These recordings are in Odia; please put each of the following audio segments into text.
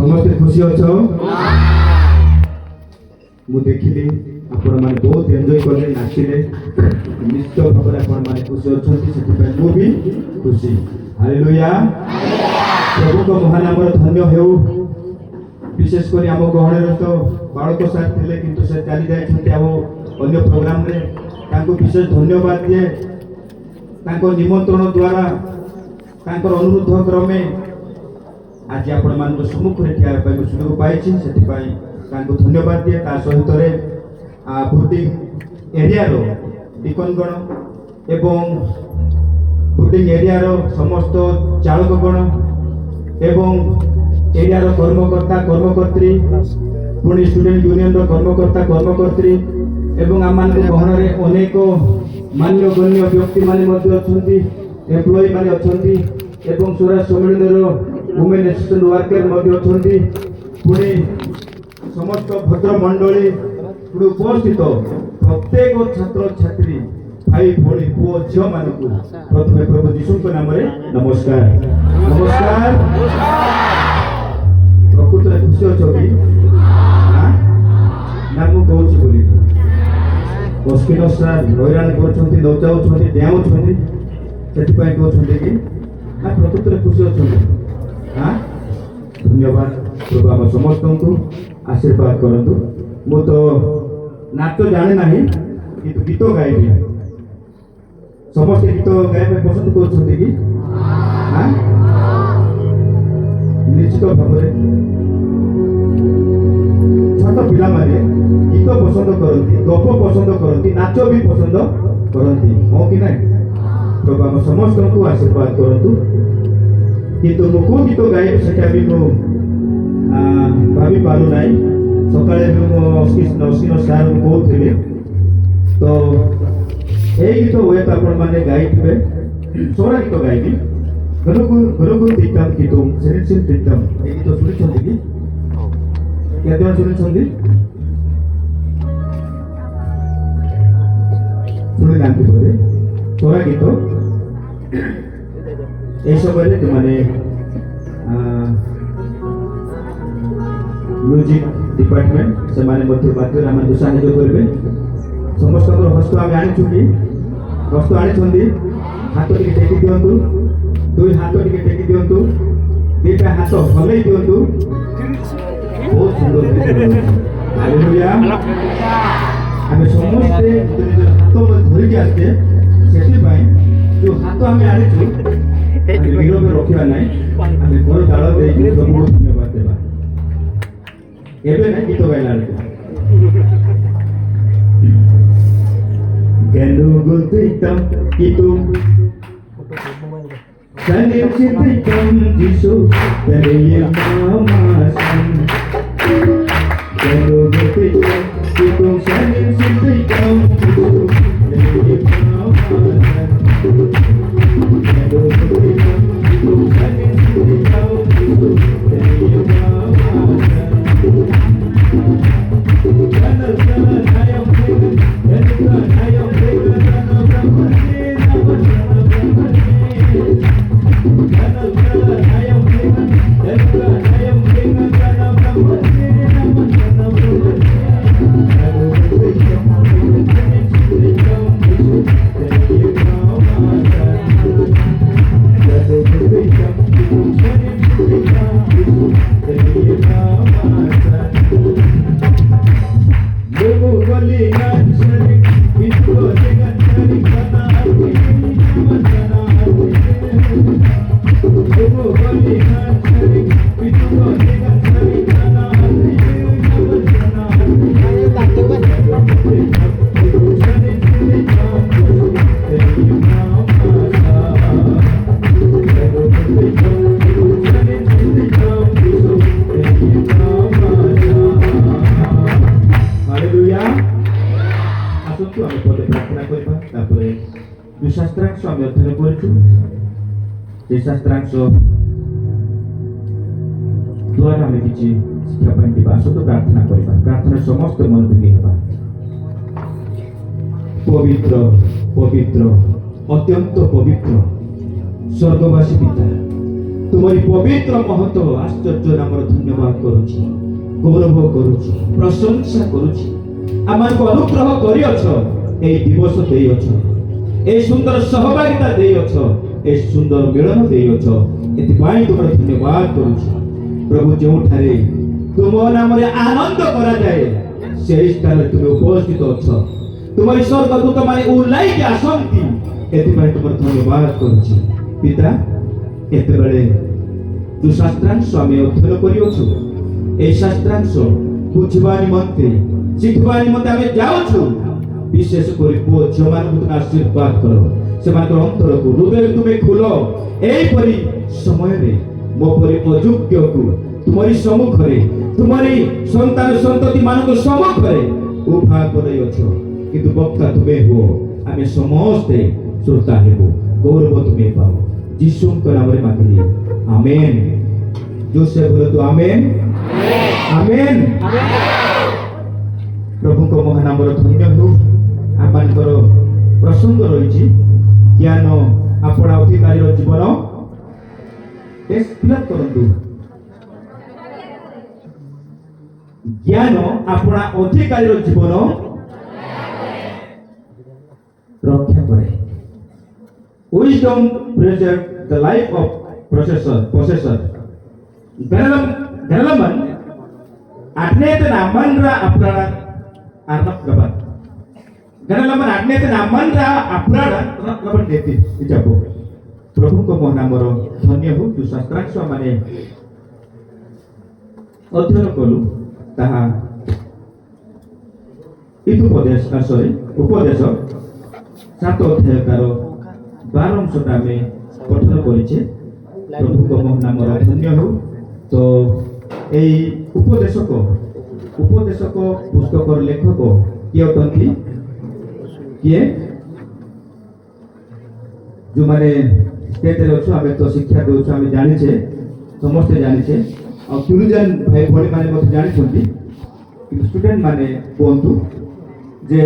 समस्ते खुशी अछ मु देखिली आपण माने बहुत एंजॉय करले नाचिले निश्चित भाବରେ आपण माने खुशी अछंती सेति मु भी खुशी हालेलुया प्रभु को महान नाम धन्य हेउ विशेष करी आम गहणे तो बालक सार थे किंतु से चली जाइछंती आम अन्य प्रोग्राम रे तांको विशेष धन्यवाद दिए तांको निमंत्रण द्वारा तांकर अनुरोध क्रमे आज आपण मान सम्मुख रे ठिया पाई सुयोग पाइछि सेति पाई तांको धन्यवाद दिए ता सहित रे भोटिंग एरिया रो डिकनगण एवं भोटिंग एरिया रो समस्त चालकगण एवं एरिया रो कर्मकर्ता कर्मकर्त्री पुणी स्टूडेंट यूनियन रो कर्मकर्ता कर्मकर्त्री एवं आम मान गहन रे अनेक मान्य गण्य व्यक्ति माने मध्ये अछंती एम्प्लॉय माने अछंती एवं स्वराज सम्मेलन रो वुमेन एसोसिएशन वर्कर मध्ये अछंती पुणी समस्त भद्र मंडली पुणी उपस्थित प्रत्येक छात्र छात्री भाई भोणी पुओ झियो मानकु प्रथमे प्रभु यीशु के नाम रे नमस्कार नमस्कार प्रकृत खुशी अछबी नाम कहूँ बोली कस्किनसा हैरान कर नचाऊँ डेऊँ से कहते कि प्रकृत खुशी अच्छा हाँ धन्यवाद प्रभु आम समस्त को आशीर्वाद करतु मु तो नाच जाने ना कि गीत गाइबी समस्त गीत गाइबा पसंद कर कि हाँ निश्चित भाव छोट पिला माने गीत पसंद करती गप पसंद करती नाच भी पसंद करती हाँ कि ना प्रभु आम समस्त को आशीर्वाद करतु किंतु मु को गीत गाइब सेटा भी मु भाभी पारु नाई सकाळे मु अश्विन सार कहते तो यही गीत हुए तो आपण माने गाइबे सोरा गीत गाइबी गुरु दीतम गीतम सेनिसिन दीतम ये गीत सुनिछंती कि केते जण सुनिछंती सुनि नांती बोले सोरा गीत ए समय माने म्यूजिक डिपार्टमेंट से माने मध्य बाध्य आम साहाଯ୍य करेंगे समस्त हस्त आम आनीचु कि हस्त आनी हाथ टे टेकी दिंतु दुई हाथ टे टेकी दिंतु दीटा हाथ हल दिंतु बहुत सुंदर हालेलुया आम समस्ते हाथ धरिकी आसते से जो हाथ आम आनीचु नीरव रखा ना आम घर ताल दे प्रभु धन्यवाद देवा एबे ना गीत गाइला गनु गुलतितम कितुम सने चितितम जिसु तेरे नामासन गनु गुलतितम कितुम सने चितितम जिसु तेरे नामासन गनु गुलतितम कितुम सने चितितम जिसु तेरे नामासन शास्त्रांश आम अध्ययन कर शास्त्रांश द्वारा आम कि शिक्षा पाई आसत प्रार्थना करवा प्रार्थना समस्त मन लगे पवित्र पवित्र अत्यंत पवित्र स्वर्गवासी पिता ତୁମରି ପବିତ୍ର ମହତ୍ଵ ଆଶ୍ଚର୍ଯ୍ୟ ନାମର ଧନ୍ୟବାଦ କରୁଛି, ଗୌରବ କରୁଛି, ପ୍ରଶଂସା କରୁଛି। ଆମମାନଙ୍କୁ ଅନୁଗ୍ରହ କରିଅଛ, ଏହି ଦିବସ ଦେଇଅଛ, ଏହି ସୁନ୍ଦର ସହଭାଗିତା ଦେଇଅଛ, ଏହି ସୁନ୍ଦର ମିଳନ ଦେଇଅଛ। ଏଥିପାଇଁ ତୁମର ଧନ୍ୟବାଦ କରୁଛି ପ୍ରଭୁ। ଯେଉଁଠାରେ ତୁମ ନାମରେ ଆନନ୍ଦ କରାଯାଏ ସେହି ସ୍ଥାନରେ ତୁମେ ଉପସ୍ଥିତ ଅଛ। ତୁମରି ସ୍ୱର୍ଗଦୂତ ମାନେ ଓହ୍ଲାଇକି ଆସନ୍ତି। ଏଥିପାଇଁ ତୁମର ଧନ୍ୟବାଦ କରୁଛି ପିତା। ଏତେବେଳେ ଯୋଉ ଶାସ୍ତ୍ରାଂଶ ଆମେ ଅଧ୍ୟୟନ କରିଅଛୁ, এই শাস্ত্রাংশ বুঝিবা নিমন্তে শিখিবা নিমন্তে আমি যাওছু। বিশেষ করে পুଅ ଝିଅମାନଙ୍କୁ ତୁମେ ଆଶୀର୍ବାଦ କର, ସେମାନଙ୍କର ଅନ୍ତରକୁ ହୃଦୟ ତୁମେ ଖୋଲ। ଏହିପରି ସମୟରେ ମୋ ପରି ଅଯୋଗ୍ୟକୁ ତୁମରି ସମ୍ମୁଖରେ, ତୁମରି ସନ୍ତାନ ସନ୍ତତି ମାନଙ୍କ ସମ୍ମୁଖରେ ଉଭା କରାଇଅଛ, କିନ୍ତୁ ବକ୍ତା ତୁମେ ହୁଅ, ଆମେ ସମସ୍ତେ ଶ୍ରୋତା ହେବୁ। ଗୌରବ ତୁମେ ପାଅ, ଯୀଶୁଙ୍କ ନାମରେ ମାଗିଲି, ଆମେନ୍। ଯୋସେ ବୋଲନ୍ତୁ ଆମେନ୍, ଆମେନ୍। ପ୍ରଭୁଙ୍କ ମହାନାମର ଧନ୍ୟ ହେଉ। ଆମମାନଙ୍କର ପ୍ରସଙ୍ଗ ରହିଛି ଜ୍ଞାନ ଆପଣା ଅଧିକାରୀର ଜୀବନ। ଫିଲ୍ଅପ୍ କରନ୍ତୁ। ଜ୍ଞାନ ଆପଣା ଅଧିକାରୀର ଜୀବନ ରକ୍ଷା କରେ। Wisdom preserves the life of possessor. Gentlemen, adneten amanra aprana arnab gaban. Gentlemen, adneten amanra aprana arnab gaban deti. Ijabo. ପ୍ରଭୁଙ୍କ ମହାନାମର ଧନ୍ୟ ହେଉ। ଯେଉଁ ଶାସ୍ତ୍ରାଂଶ ମାନେ ଅଧ୍ୟୟନ କଲୁ ତାହା ଉପଦେଶ 7 ଅଧ୍ୟାୟର 12 ଅଂଶଟା ଆମେ ପଠନ କରିଛେ। ପ୍ରଭୁଙ୍କ ମହାନାମର ଧନ୍ୟ ହେଉ। ତ এই ଉପଦେଶକ ପୁସ୍ତକର ଲେଖକ କିଏ ଅଟନ୍ତି? କିଏ? ଯେଉଁମାନେ ଷ୍ଟେଟରେ ଅଛୁ, ଆମେ ତ ଶିକ୍ଷା ଦେଉଛୁ, ଆମେ ଜାଣିଛେ, ସମସ୍ତେ ଜାଣିଛେ, ଆଉ ଟୁରିଜମ୍ ଭାଇ ଭଉଣୀମାନେ ମଧ୍ୟ ଜାଣିଛନ୍ତି। କିନ୍ତୁ ଷ୍ଟୁଡେଣ୍ଟ ମାନେ କୁହନ୍ତୁ ଯେ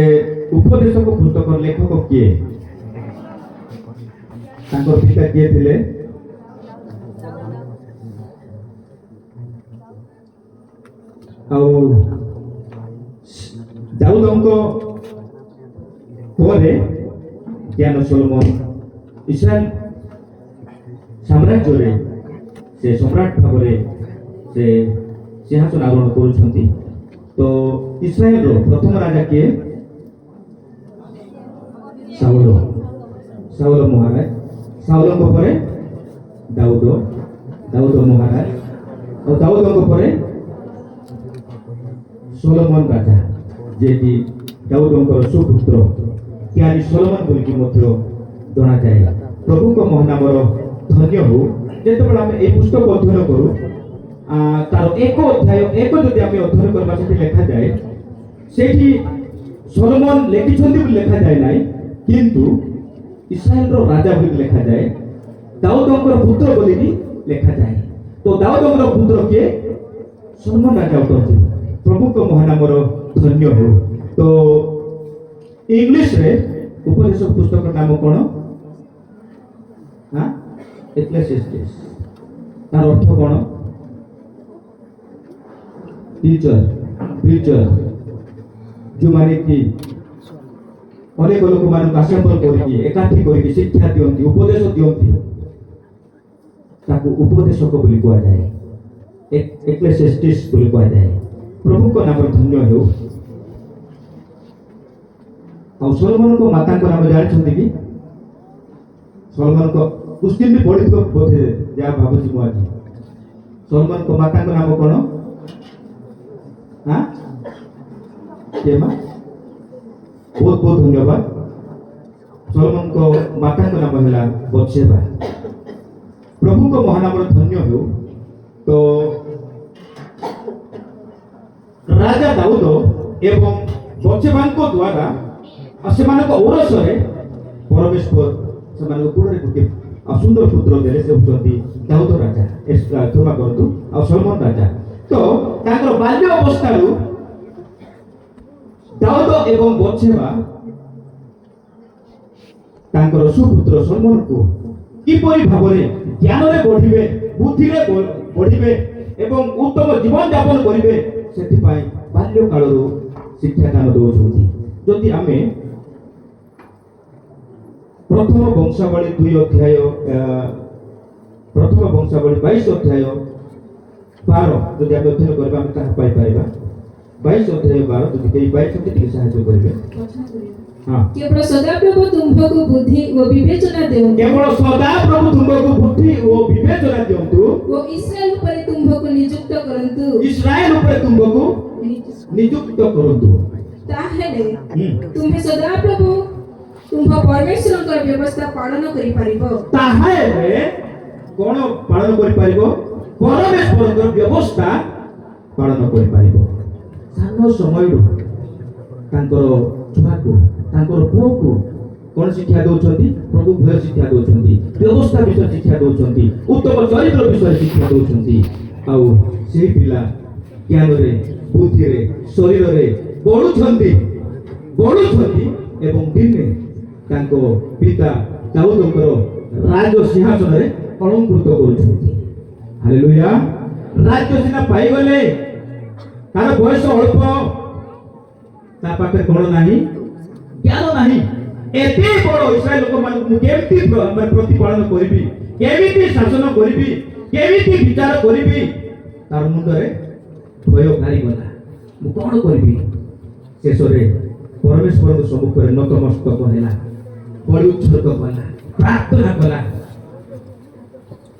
ଉପଦେଶକ ପୁସ୍ତକର ଲେଖକ କିଏ? ତାଙ୍କର ପିତା କିଏ ଥିଲେ? ଆଉ ଦାଉଦଙ୍କ ପରେ ଜ୍ଞାନ ସୋଲୋମନ ଇସ୍ରାଏଲ ସାମ୍ରାଜ୍ୟରେ ସେ ସମ୍ରାଟ ଭାବରେ ସେ ସିଂହାସନ ଆରୋହଣ କରୁଛନ୍ତି। ତ ଇସ୍ରାଏଲର ପ୍ରଥମ ରାଜା କିଏ? ସାଉଲ ମହାରାଜ। ସାଉଲଙ୍କ ପରେ ଦାଉଦ ମହାରାଜ। ଆଉ ଦାଉଦଙ୍କ ପରେ ସୋଲୋମନ ରାଜା, ଯିଏକି ଦାଉଦଙ୍କର ସୁପୁତ୍ର ଜ୍ଞାନୀ ସୋଲୋମନ ବୋଲିକି ମଧ୍ୟ ଜଣାଯାଏ। ପ୍ରଭୁଙ୍କ ମହାନାମର ଧନ୍ୟ ହେଉ। ଯେତେବେଳେ ଆମେ এই ପୁସ୍ତକ ଅଧ୍ୟୟନ କରୁ, ତାର 1 ଅଧ୍ୟାୟ 1 ଯଦି ଆମେ ଅଧ୍ୟୟନ କରିବା, ସେଠି ଲେଖାଯାଏ, ସେଇଠି ସୋଲୋମନ ଲେଖିଛନ୍ତି ବୋଲି ଲେଖାଯାଏ ନାହିଁ, କିନ୍ତୁ ଇସ୍ରାଏଲର ରାଜା ବୋଲି ଲେଖାଯାଏ। ଦାଉଦଙ୍କର ପୁତ୍ର ବୋଲିକି ଲେଖାଯାଏ। ତ ଦାଉଦଙ୍କର ପୁତ୍ର କିଏ? ସୋଲୋମନ ରାଜା ଅଟନ୍ତି। ପ୍ରଭୁଙ୍କ ମହାନାମର ଧନ୍ୟ ହେଉ। ତ ଇଂଲିଶରେ ଉପଦେଶ ପୁସ୍ତକର ନାମ କ'ଣ? ଏକ୍ଲେସିଆସ୍ଟିସ୍। ତାର ଅର୍ଥ କ'ଣ? ପ୍ରିଚର। ଯେଉଁମାନେ କି ଅନେକ ଲୋକମାନଙ୍କୁ ଆସେମ୍ବଲ କରିକି, ଏକାଠି କରିକି ଶିକ୍ଷା ଦିଅନ୍ତି, ଉପଦେଶ ଦିଅନ୍ତି, ତାକୁ ଉପଦେଶକ ବୋଲି କୁହାଯାଏ, ଏକ୍ଲେସିଆସ୍ଟିସ୍ ବୋଲି କୁହାଯାଏ। ପ୍ରଭୁଙ୍କ ନାମରେ ଧନ୍ୟ ହେଉ। ଆଉ ସୋଲୋମନଙ୍କ ମାତାଙ୍କ ନାମ ଜାଣିଛନ୍ତି କି? ସୋଲୋମନଙ୍କ କୁସ୍ତିନ ବି ପଢିଥିବ ବୋଧେ, ଯାହା ଭାବୁଛି ମୁଁ ଆଜି। ସୋଲୋମନଙ୍କ ମାତାଙ୍କ ନାମ କ'ଣ? ବହୁତ ବହୁତ ଧନ୍ୟବାଦ। ସୋଲୋମନଙ୍କ ମାତାଙ୍କ ନାମ ହେଲା ବତ୍ସେବା। ପ୍ରଭୁଙ୍କ ମହାନାମର ଧନ୍ୟ ହେଉ। ତ ରାଜା ଦାଉଦ ଏବଂ ବତ୍ସେବାଙ୍କ ଦ୍ୱାରା ସେମାନଙ୍କ ଔରସରେ ପରମେଶ୍ୱର ସେମାନଙ୍କ କୋଳରେ ଗୋଟିଏ ସୁନ୍ଦର ପୁତ୍ର ଦେଲେ। ସେ ହେଉଛନ୍ତି ଦାଉଦ ରାଜା, କ୍ଷମା କରନ୍ତୁ, ଆଉ ସୋଲୋମନ ରାଜା। ତ ତାଙ୍କର ବାଲ୍ୟ ଅବସ୍ଥାରୁ ଦାଉଦ ଏବଂ ବତ୍ସେବା ତାଙ୍କର ସୁପୁତ୍ର ସୋଲୋମନକୁ କିପରି ଭାବରେ ଜ୍ଞାନରେ ବଢିବେ ବୁଦ୍ଧିରେ ବଢ଼ିବେ ଏବଂ ଉତ୍ତମ ଜୀବନଯାପନ କରିବେ ସେଥିପାଇଁ ବାଲ୍ୟକାଳରୁ ଶିକ୍ଷାଦାନ ଦେଉଛନ୍ତି। ଯଦି ଆମେ ପ୍ରଥମ ବଂଶାବଳୀ 2 ଅଧ୍ୟାୟ ପ୍ରଥମ ବଂଶାବଳୀ 22 ଅଧ୍ୟାୟ 12 ଯଦି ଆମେ ଅଧ୍ୟୟନ କରିବା ଆମେ ତାହା ପାଇପାରିବା। 22 ଅଧ୍ୟାୟ 12 ଯଦି କେହି ପାଇଛନ୍ତି ଟିକେ ସାହାଯ୍ୟ କରିବେ। କେବଳ ସଦାପ୍ରଭୁ ତୁମ୍ଭକୁ ବୁଦ୍ଧି ଓ ବିବେଚନା ଦିଅନ୍ତୁ। କେବଳ ସଦାପ୍ରଭୁ ତୁମ୍ଭକୁ ବୁଦ୍ଧି ଓ ବିବେଚନା ଦିଅନ୍ତୁ ଓ ଇସ୍ରାଏଲ ଉପରେ ତୁମ୍ଭକୁ ନିଯୁକ୍ତ କରନ୍ତୁ। ଇସ୍ରାଏଲ ଉପରେ ତୁମ୍ଭକୁ ନିଯୁକ୍ତ କରନ୍ତୁ। ତାହେଲେ ତୁମ୍ଭେ ସଦାପ୍ରଭୁ ତୁମ୍ଭ ପରମେଶ୍ୱରଙ୍କର ବ୍ୟବସ୍ଥା ପାଳନ କରିପାରିବ। ତାହେଲେ କ'ଣ ପାଳନ କରିପାରିବ? ପରମେଶ୍ୱରଙ୍କର ବ୍ୟବସ୍ଥା ପାଳନ କରିପାରିବ। ସାନ ସମୟରୁ ତାଙ୍କର ଛୁଆକୁ ତାଙ୍କର ପୁଅକୁ କ'ଣ ଶିକ୍ଷା ଦେଉଛନ୍ତି? ପ୍ରଭୁ ଭୟ ଶିକ୍ଷା ଦେଉଛନ୍ତି, ବ୍ୟବସ୍ଥା ବିଷୟରେ ଶିକ୍ଷା ଦେଉଛନ୍ତି, ଉତ୍ତମ ଚରିତ୍ର ବିଷୟରେ ଶିକ୍ଷା ଦେଉଛନ୍ତି। ଆଉ ସେହି ପିଲା ଜ୍ଞାନରେ ବୁଦ୍ଧିରେ ଶରୀରରେ ବଢୁଛନ୍ତି ଏବଂ ଦିନେ ତାଙ୍କ ପିତା ଦାଉଦଙ୍କର ରାଜ ସିଂହାସନରେ ଅଳଙ୍କୃତ କରୁଛନ୍ତି। ହାଲେଲୁୟା। ରାଜ୍ୟ ସିନା ପାଇଗଲେ, ତାର ବୟସ ଅଳ୍ପ, ତା ପାଖରେ କ'ଣ ନାହିଁ? ଜ୍ଞାନ ନାହିଁ। ଏତେ ବଡ଼ ଇସ୍ରାଏଲ ଲୋକମାନଙ୍କୁ ମୁଁ କେମିତି ପ୍ରତିପାଳନ କରିବି, କେମିତି ଶାସନ କରିବି, କେମିତି ବିଚାର କରିବି, ତାର ମୁଣ୍ଡରେ ଭୟ ଘାରିଗଲା। ମୁଁ କ'ଣ କରିବି? ଶେଷରେ ପରମେଶ୍ୱରଙ୍କ ସମ୍ମୁଖରେ ନତମସ୍ତକ ହେଲା, ବଳି ଉତ୍ସର୍ଗ କଲା, ପ୍ରାର୍ଥନା କଲା।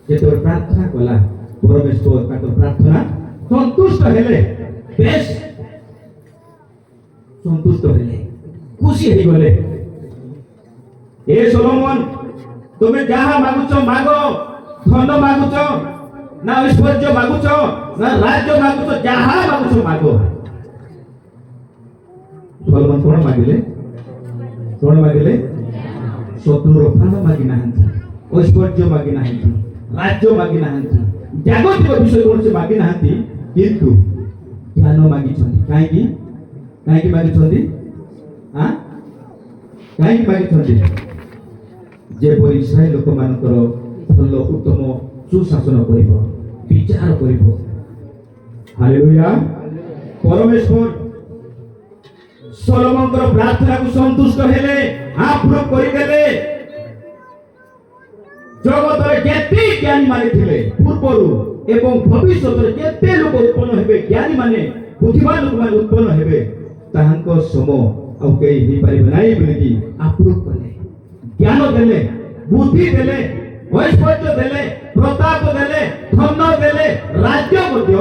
ଯେତେବେଳେ ପ୍ରାର୍ଥନା କଲା ପରମେଶ୍ୱର ତାଙ୍କ ପ୍ରାର୍ଥନା ସନ୍ତୁଷ୍ଟ ହେଲେ, ବେଶ ସନ୍ତୁଷ୍ଟ ହେଲେ, ଖୁସି ହେଇଗଲେ। ଏ ସୋଲୋମନ, ତୁମେ ଯାହା ମାଗୁଛ ମାଗ, ଧନ ମାଗୁଛ ନା ଐଶ୍ୱର୍ଯ୍ୟ ମାଗୁଛ ନା ରାଜ୍ୟ ମାଗୁଛ, ଯାହା ମାଗୁଛ ମାଗ। ସୋଲୋମନ କ'ଣ ମାଗିଲେ? ଶତ୍ରୁର ପ୍ରାଣ ମାଗି ନାହାନ୍ତି, ଐଶ୍ୱର୍ଯ୍ୟ ମାଗି ନାହାନ୍ତି, ରାଜ୍ୟ ମାଗି ନାହାନ୍ତି, ଜାଗତିକ ବିଷୟ କୌଣସି ମାଗି ନାହାନ୍ତି, କିନ୍ତୁ ଜ୍ଞାନ ମାଗିଛନ୍ତି। କାହିଁକି ମାଗିଛନ୍ତି? କାହିଁକି ମାଗିଛନ୍ତି? ଯେପରି ଇସ୍ରାଏଲ ଲୋକମାନଙ୍କର ଭଲ ଉତ୍ତମ ସୁଶାସନ କରିବ, ବିଚାର କରିବ। ହାଲେଲୁୟା। ପରମେଶ୍ୱର ସୋଲୋମନଙ୍କର ପ୍ରାର୍ଥନାକୁ ସନ୍ତୁଷ୍ଟ ହେଲେ, ଆପ୍ରୁଭ କରିଦେଲେ। ଜଗତରେ ଯେତେ ଜ୍ଞାନୀ ମାନେ ଥିଲେ ପୂର୍ବରୁ ଏବଂ ଭବିଷ୍ୟତରେ ଯେତେ ଲୋକ ଉତ୍ପନ୍ନ ହେବେ, ଜ୍ଞାନୀ ମାନେ, ବୁଦ୍ଧିମାନ ଲୋକମାନେ ଉତ୍ପନ୍ନ ହେବେ, ତାହାଙ୍କ ସମ ଆଉ କେହି ହେଇପାରିବେ ନାହିଁ ବୋଲିକି ଆପ୍ରୁଭ କଲେ। ଜ୍ଞାନ ଦେଲେ, ବୁଦ୍ଧି ଦେଲେ, ଐଶ୍ୱର୍ଯ୍ୟ ଦେଲେ, ପ୍ରତାପ ଦେଲେ, ଧନ ଦେଲେ, ରାଜ୍ୟ ମଧ୍ୟ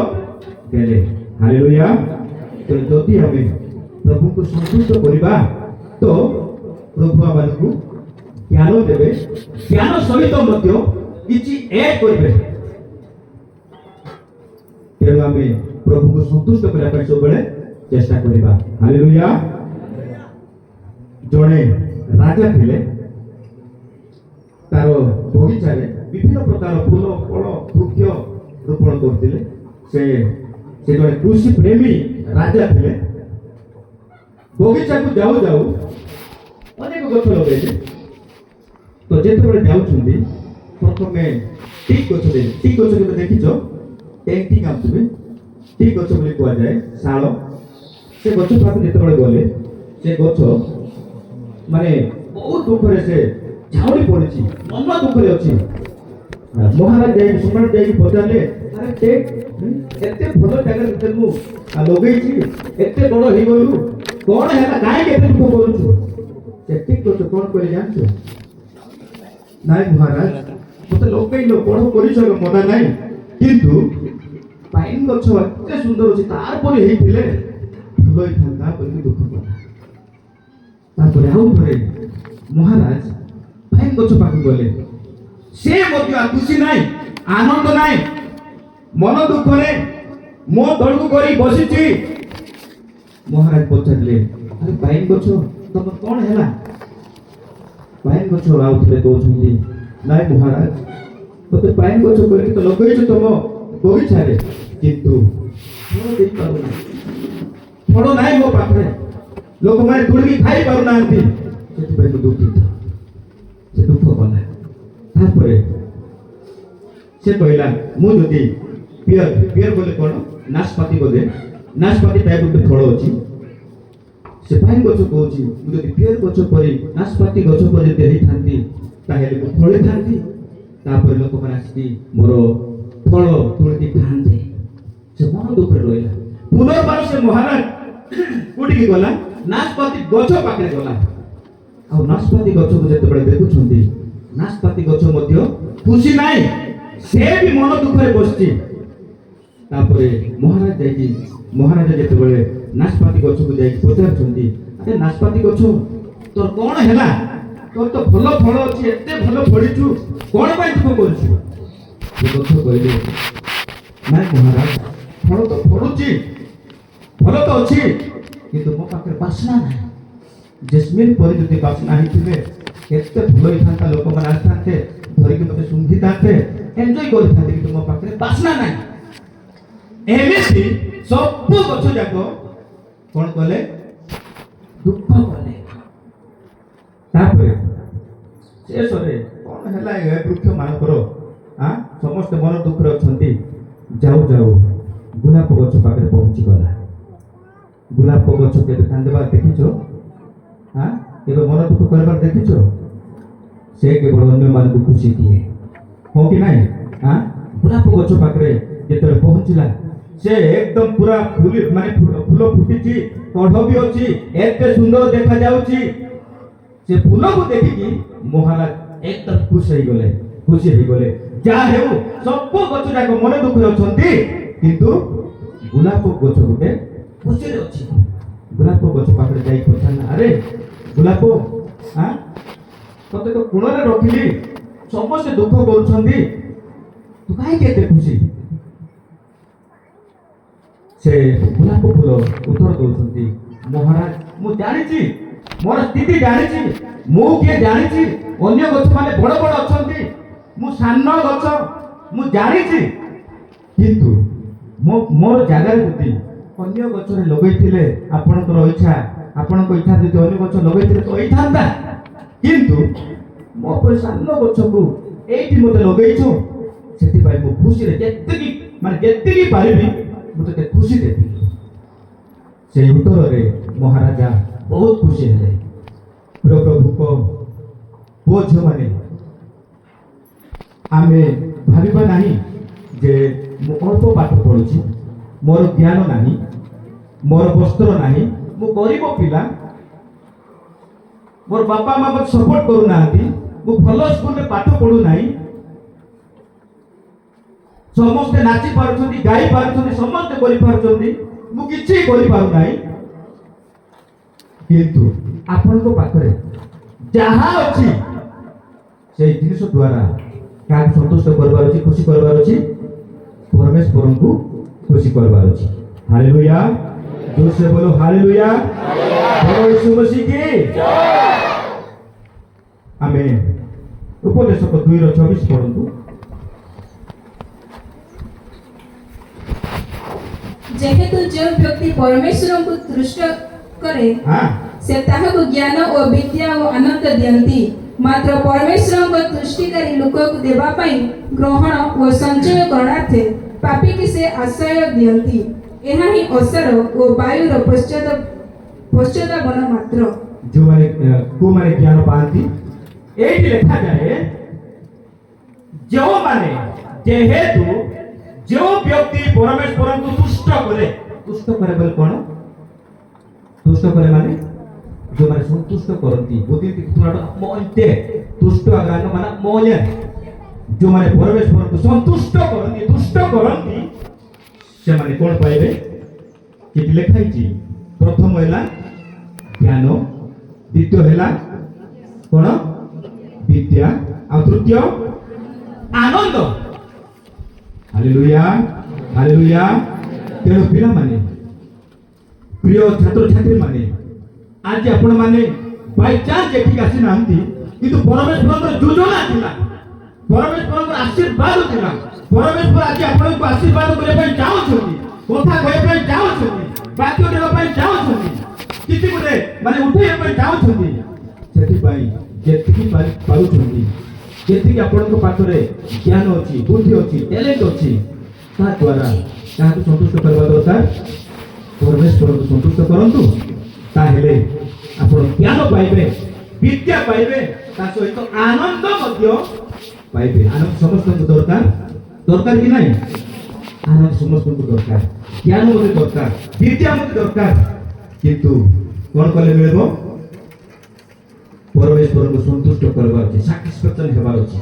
ଦେଲେ। ହାଲେଲୁୟା। ଯଦି ଆମେ ପ୍ରଭୁଙ୍କୁ ସନ୍ତୁଷ୍ଟ କରିବା ତ ପ୍ରଭୁ ଆମମାନଙ୍କୁ ଜ୍ଞାନ ଦେବେ, ଜ୍ଞାନ ସହିତ ମଧ୍ୟ କିଛି ଏଡ୍ କରିବେ। ତେଣୁ ଆମେ ପ୍ରଭୁଙ୍କୁ ସନ୍ତୁଷ୍ଟ କରିବା ପାଇଁ ସବୁବେଳେ ଚେଷ୍ଟା କରିବା। ହାଲେଲୁୟା। ଜଣେ ରାଜା ଥିଲେ, ତାର ବଗିଚାରେ ବିଭିନ୍ନ ପ୍ରକାର ଫୁଲ ଫଳ ବୃକ୍ଷ ରୋପଣ କରୁଥିଲେ। ସେ ଜଣେ କୃଷି ପ୍ରେମୀ ରାଜା ଥିଲେ। ବଗିଚାକୁ ଯାଉ ଯାଉ ଅନେକ ଗଛ ଲଗାଇଲେ। ତ ଯେତେବେଳେ ଯାଉଛନ୍ତି ପ୍ରଥମେ ଟିକ୍ ଗଛ ଦେଲେ। ଟିକ୍ ଗଛ କେବେ ଦେଖିଛ? ଟେଣ୍ଟି କାମୁଥିବେ, ଟିକ୍ ଗଛ ବୋଲି କୁହାଯାଏ, ଶାଳ। ସେ ଗଛ ପାଖକୁ ଯେତେବେଳେ ଗଲେ, ସେ ଗଛ ମାନେ ବହୁତ ଦୁଃଖରେ ସେ ଝାଉଁଳି ପଡ଼ିଛି, ମନ ଦୁଃଖରେ ଅଛି। ମହାରାଜ ସମ୍ରାଟ ଯାଇକି ପଚାରିଲେ, ଆରେ ଏତେ ଭଲ ଜାଗାରେ ମୁଁ ଲଗେଇଛି, ଏତେ ବଡ଼ ହେଇଗଲୁ, କ'ଣ ହେଲା, କାହିଁକି ଏତେ ଦୁଃଖ କରୁଛୁ? ସେ ଠିକ୍ ଗଛ କ'ଣ କହିଲେ ଜାଣିଛୁ? ନାଇଁ ମହାରାଜ, ମତେ ଲଗେଇଲ, ବଡ଼ ପରିଚୟ ମନା ନାହିଁ, କିନ୍ତୁ ପାଇନ ଗଛ ଏତେ ସୁନ୍ଦର ଅଛି, ତାପରେ ହେଇଥିଲେ ଭଲ ହେଇଥାନ୍ତା ବୋଲି ଦୁଃଖ କଲା। ତାପରେ ଆଉ ଥରେ ମହାରାଜ ପାଇନ ଗଛ ପାଖକୁ ଗଲେ। ସେ ମଧ୍ୟ ଖୁସି ନାହିଁ, ଆନନ୍ଦ ନାହିଁ, ମନ ଦୁଃଖରେ ମୋ ତଳକୁ କରି ବସିଛି। ମହାରାଜ ପଚାରିଲେ, ଆରେ ପାଇନ ଗଛ ତମର କ'ଣ ହେଲା? ପାଇନ ଗଛ ଆଉ ଥରେ କହୁଛନ୍ତି, ନାଇଁ ମହାରାଜ, ମତେ ପାଇନ ଗଛ କରିକି ତ ଲଗେଇଛ ତମ ବଗିଚାରେ, କିନ୍ତୁ ଫଳ ଦେଇପାରୁନାହିଁ, ଫଳ ନାହିଁ ମୋ ପାଖରେ, ଲୋକମାନେ ତୁଳିକି ଖାଇ ପାରୁନାହାନ୍ତି, ସେଥିପାଇଁ ମୁଁ ଦୁଃଖିତ। ସେ ଦୁଃଖ କଲା। ତାପରେ से कहला मु जदि पियर पियर बोले कोन नाशपाती बोले नाशपाती टाइप गोटे फल अछि से पाइन गछ कहूची मु जदि पियर गछ परि नाशपाती गछ परि देहि थांती ताहेले मु फळे थांती तापर लोक मन आसी मोर फल तुळती खांते से मन दुख रहिला पुनर्बार से महाराज कोठी की गला नाशपाती गछ पाखरे गला आ नाशपाती गछ को जते बळे देखुछंती नाशपाती गछ मध्य खुशी नाही से भी मन दुख रे बसची तापरे महाराज जाई महाराज जते बळे नाशपाती गछ को जाई पचारछंती अरे नाशपाती गछ तोर कोन हैला तोर तो भलो फल अछि एते भलो फळिछु कोन पय दुख करछु से गछ कहले नाही महाराज फल तो फळुची फल तो अछि किंतु मो पाखरे बासना नाही जस्मिन परि जति बासना हिथिबे केते भलो हिथांता लोक मन आस्थाते धरि के मते सुंघिताते एन्जॉय करथाते किंतु मो पाखरे बासना नाही एमिति सब गछ जाको कोन कले दुख कले तापरे शेषरे कोन हैला ए वृक्ष मान करो हां समस्त मन दुख रे अछंती जाऊ जाऊ गुलाब गछ पाखरे पहुंची गला गुलाब गछ के कांदबा देखिछो हां एबे मन दुख करबार देखिछो से केवल अन्य मान को खुशी दिए हो कि नहीं हां गुलाब गछ पाखरे जेतले पहुंचला से एकदम पूरा फूल माने फूल फुटिची कढ़ भी अछि एते सुंदर देखा जाउची से फूल को देखि कि महाराज एकदम खुशी हो गले जा हेउ सब गछ जाको मन दुख रे अछंती किंतु गुलाब गछ गुटे खुशी रे अछि गुलाब गछ पाखरे जाई पछाना अरे गुलाब हां तते तो कोण रे रखिली समस्त दुख करूछंती तू काहे केते खुशी से गुलाब फूल उत्तर दौरान महाराज मु जानी मोर स्थिति जानी मु किए जानी अन्य गछ माने बड़ बड़ अछंती मु सानो गछ मु जानी किंतु मोर जागा जति अन्य गछ रे लगैथिले आपनकर इच्छा जति अन्य गछ लगैथिले तो इथांता किंतु मो पर सानो गछ को एठी मते लगैछो सेति भाई मु खुशी रे जेत्ती पारिबी मुझे खुशी देती से उत्तर रे महाराजा बहुत खुशी है प्रभु को वो झ माने आमे भाबिबा नाही जे मु अल्प पाठ पढुछि मोर ज्ञान नाही मोर वस्त्र नाही मु गरीब पिला मोर बापा माँ सपोर्ट करू नाहंती मु भलो स्कूल रे पाठ पढु नाही समस्ते नाची पारुछंती गाई पारुछंती समस्ते करि पारुछंती मु किछि करि पारु नाही किंतु आपन को पाखरे जहा अछि से जिनिस द्वारा का संतुष्ट करबार अछि खुशी करबार अछि परमेश्वर को खुशी करबार अछि हालेलुया जोर से बोलो हालेलुया बोलो यीशु मसीह की जय आमेन उपदेशक 2:24 पढंतु जेहेतु जो व्यक्ति परमेश्वर को तुष्ट करे से ताहाको ज्ञान और विद्या और आनंद दियंती मात्र परमेश्वर को तुष्टिकारी लोक को देबा पई ग्रहण और संचय करणार्थे पापी की से आश्रय दियंती एहा ही अवसर और वायु रो पश्चात बन मात्र जो माने को माने ज्ञान पांती एठी लिखा जाए जो माने जेहेतु जो व्यक्ति परमेश्वर को तुष्ट करे बोले कौन तुष्ट करे माने जो माने संतुष्ट करती बुद्धि थोड़ा मोइते तुष्ट आगान माने मोय जो माने परमेश्वर को संतुष्ट करती तुष्ट करती से माने कौन पाइबे कि लिखाई छी प्रथम हैला ज्ञान द्वितीय हैला कौन विद्या और तृतीय आनंद हालेलुया हालेलुया तेणु पिला माने प्रिय छात्र छात्री माने आज आपण माने बाय चांस एठी आसी नांती किंतु परमेश्वर योजना थिला परमेश्वर आशीर्वाद थिला परमेश्वर आज आपण को आशीर्वाद करे पय जाउ छथि कथा कहे पय जाउ छथि बाक्य देबा पय जाउ छथि किछि गुटे माने उठे पय जाउ छथि सेठी पय जेति पारु छथि ଯେତିକି ଆପଣଙ୍କ ପାଖରେ ଜ୍ଞାନ ଅଛି, ବୁଦ୍ଧି ଅଛି, ଟ୍ୟାଲେଣ୍ଟ ଅଛି, ତା ଦ୍ୱାରା କାହାକୁ ସନ୍ତୁଷ୍ଟ କରିବା ଦରକାର? ପରମେଶ୍ୱରଙ୍କୁ ସନ୍ତୁଷ୍ଟ କରନ୍ତୁ, ତାହେଲେ ଆପଣ ଜ୍ଞାନ ପାଇବେ, ବିଦ୍ୟା ପାଇବେ, ତା ସହିତ ଆନନ୍ଦ ମଧ୍ୟ ପାଇବେ। ଆନନ୍ଦ ସମସ୍ତଙ୍କୁ ଦରକାର, ଦରକାର କି ନାହିଁ? ଆନନ୍ଦ ସମସ୍ତଙ୍କୁ ଦରକାର, ଜ୍ଞାନ ମଧ୍ୟ ଦରକାର, ବିଦ୍ୟା ମଧ୍ୟ ଦରକାର, କିନ୍ତୁ କଣ କଲେ ମିଳିବ? ପରମେଶ୍ୱରଙ୍କୁ ସନ୍ତୁଷ୍ଟ କରିବାର ଅଛି, ସାଟିସ୍ଫାକ୍ସନ ହେବାର ଅଛି।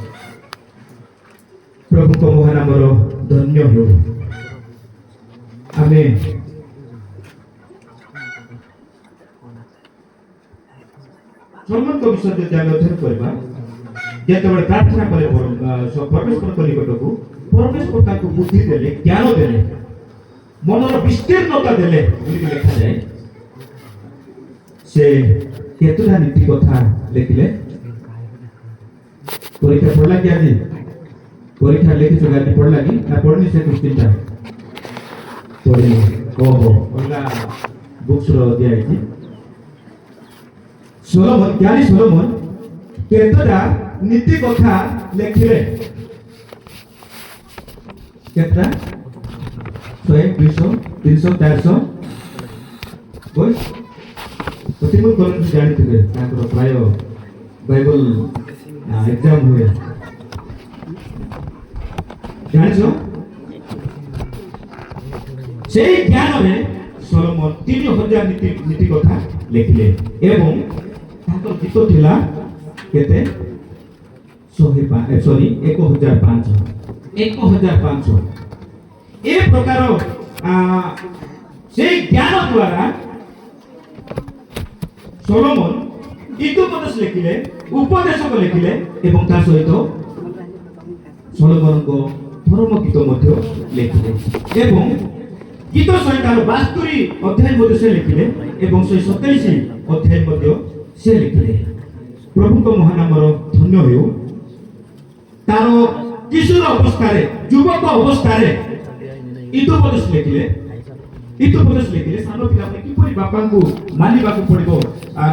ପ୍ରଭୁଙ୍କ ମହାନାମର ଧନ୍ୟ ହେଉ। ଆମେ ସଲମନଙ୍କ ବିଷୟରେ ଯଦି ଆମେ ଅଧ୍ୟୟନ କରିବା, ଯେତେବେଳେ ପ୍ରାର୍ଥନା କଲେ ପରମେଶ୍ୱରଙ୍କ ନିକଟକୁ, ପରମେଶ୍ୱର ତାଙ୍କୁ ବୁଦ୍ଧି ଦେଲେ, ଜ୍ଞାନ ଦେଲେ, ମନର ବିସ୍ତୀର୍ଣ୍ଣତା ଦେଲେ ବୋଲି ଲେଖାଯାଏ। ସେ କେତେଟା ନୀତି କଥା ଲେଖିଲେ? ପରୀକ୍ଷା ପଡ଼ିଲା କି ଆଜି? ପରୀକ୍ଷା ଲେଖିଛୁ ଆଜି ପଡ଼ିଲା କି ନା ପଡ଼ିନି? ସେ କ୍ୱେଶ୍ଚିନ୍ଟା ପଡ଼ିନି। ଓହୋ, ଅଲଗା ବୁକ୍ସର ଦିଆଯାଇଛି। ସଲୋମନ, ଜ୍ଞାନୀ ସଲୋମନ କେତେଟା ନୀତି କଥା ଲେଖିଲେ? କେତେଟା? 100, 200, 300, 400? ତିମୁର କଲେଜ ଜାଣିଥିବେ, ତାଙ୍କର ପ୍ରାୟ ବାଇବଲ ଏକ୍ଜାମ ହୁଏ, ଜାଣିଛ? ସେଇ ଜ୍ଞାନରେ ସଲୋମନ 3000 ନୀତି କଥା ଲେଖିଲେ ଏବଂ ତାଙ୍କର ଗୀତ ଥିଲା କେତେ? 1500 ଏ ପ୍ରକାର ସେଇ ଜ୍ଞାନ ଦ୍ୱାରା ସଲୋମନ ଗୀତୋପଦେଶ ଲେଖିଲେ, ଉପଦେଶକ ଲେଖିଲେ ଏବଂ ତା ସହିତ ସଲୋମନଙ୍କ ଧର୍ମ ଗୀତ ମଧ୍ୟ ଲେଖିଲେ ଏବଂ ଗୀତ ସହିତ 72 ଅଧ୍ୟାୟ ମଧ୍ୟ ସେ ଲେଖିଲେ ଏବଂ 127 ଅଧ୍ୟାୟ ମଧ୍ୟ ସେ ଲେଖିଲେ। ପ୍ରଭୁଙ୍କ ମହାନାମର ଧନ୍ୟ ହେଉ। ତାର କିଶୋର ଅବସ୍ଥାରେ, ଯୁବକ ଅବସ୍ଥାରେ ଗୀତୋପଦେଶ ଲେଖିଲେ, ସାନ ପିଲାମାନେ କିପରି ବାପାଙ୍କୁ ମାନିବାକୁ ପଡ଼ିବ,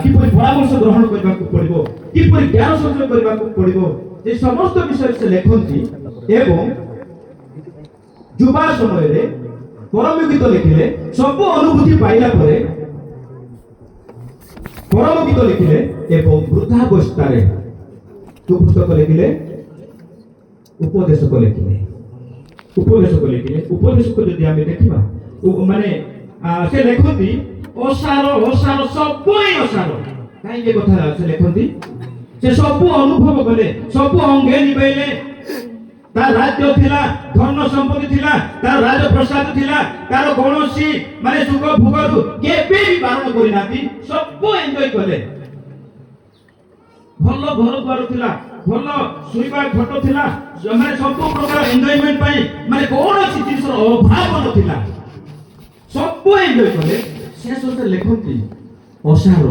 କିପରି ପରାମର୍ଶ ଗ୍ରହଣ କରିବାକୁ ପଡ଼ିବ, କିପରି ଜ୍ଞାନ ସଞ୍ଚୟ କରିବାକୁ ପଡ଼ିବ, ଏ ସମସ୍ତ ବିଷୟରେ ସେ ଲେଖନ୍ତି ଏବଂ ଯୁବା ସମୟରେ ପରମ ଗୀତ ଲେଖିଲେ। ସବୁ ଅନୁଭୂତି ପାଇଲା ପରେ ପରମ ଗୀତ ଲେଖିଲେ ଏବଂ ବୃଦ୍ଧାବସ୍ଥାରେ ପୁସ୍ତକ ଲେଖିଲେ, ଉପଦେଶକ ଲେଖିଲେ। ଉପଦେଶକ ଯଦି ଆମେ ଦେଖିବା, ମାନେ ସେ ଲେଖନ୍ତି ଅସାର ସବୁ ଅସାର। କାହିଁକି କଥା ସେ ଲେଖନ୍ତି? ସେ ସବୁ ଅନୁଭବ କଲେ, ସବୁ ଅଙ୍ଗେ ନିଭେଇଲେ। ତାର ରାଜ୍ୟ ଥିଲା, ଧନ ସମ୍ପତ୍ତି ଥିଲା, ତାର ରାଜପ୍ରସାଦ ଥିଲା, ତାର କୌଣସି ମାନେ ସୁଖ ଭୋଗରୁ କେବେ ବି ବାରଣ କରିନାହାନ୍ତି, ସବୁ ଏନ୍ଜୟ କଲେ। ଭଲ ଘର ଦ୍ୱାର ଥିଲା, ଭଲ ଶୋଇବା ଖଟ ଥିଲା, ମାନେ ସବୁ ପ୍ରକାର ଏନ୍ଜୟମେଣ୍ଟ ପାଇଁ ମାନେ କୌଣସି ଜିନିଷର ଅଭାବ ନଥିଲା, ସବୁ ଏନ୍ଜୟ କଲେ। ଶେଷରେ ଲେଖନ୍ତି ଅସାର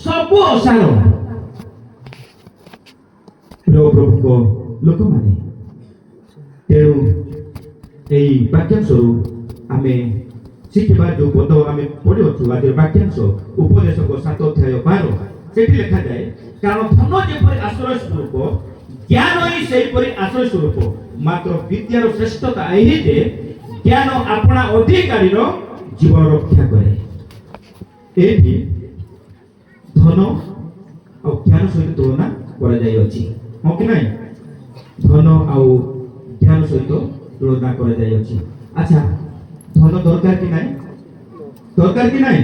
ସବୁ ଅସାର। ପ୍ରଭୁଙ୍କ ଲୋକମାନେ, ତେଣୁ ଏହି ବାକ୍ୟାଂଶରୁ ଆମେ ଶିଖିବା, ଯୋଉ ପଦ ଆମେ ପଢ଼ିଅଛୁ ଆଜିର ବାକ୍ୟାଂଶ ଉପଦେଶକ 7 ଅଧ୍ୟାୟ 12, ସେଠି ଲେଖାଯାଏ, କାରଣ ଧନ ଯେପରି ଆଶ୍ରୟ ସ୍ୱରୂପ, ଜ୍ଞାନ ହିଁ ସେହିପରି ଆଶ୍ରୟ ସ୍ୱରୂପ, ମାତ୍ର ବିଦ୍ୟାର ଶ୍ରେଷ୍ଠତା ଏହି ଯେ ଜ୍ଞାନ ଆପଣା ଅଧିକାରୀର ଜୀବନ ରକ୍ଷା କରେ। ଏଠି ଧନ ଆଉ ଜ୍ଞାନ ସହିତ ତୁଳନା କରାଯାଇଅଛି, ହଁ କି ନାହିଁ? ଧନ ଆଉ ଜ୍ଞାନ ସହିତ ତୁଳନା କରାଯାଇଅଛି। ଆଚ୍ଛା, ଧନ ଦରକାର କି ନାହିଁ? ଦରକାର କି ନାହିଁ?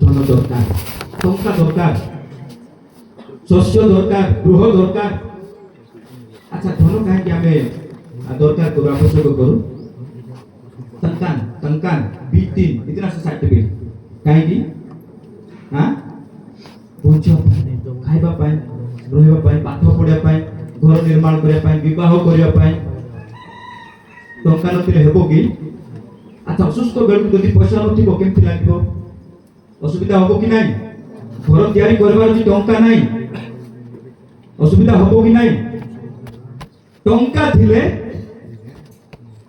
ଧନ ଦରକାର, ଟଙ୍କା ଦରକାର, ଶସ୍ୟ ଦରକାର, ଗୃହ ଦରକାର। ଆଚ୍ଛା, ଧନ କାହିଁକି ଆମେ दरकार करू, आवश्यक करू? तंकान B3 इतना सर्टिफिकेट काहेकि बंचिया खाइबा पाए, रहिबा पाए, पाठ पढ़िया पाए, घर निर्माण करिया पाए, विवाह करिया पाए। टंका नथिले हेबो कि? अच्छा, सुस्थ बेलू जदि पैसा नथिबो केमति लागिबो? असुविधा हबो कि नाही? घर तैयारी करबार जे टंका नाही, असुविधा हबो कि नाही? टंका थिले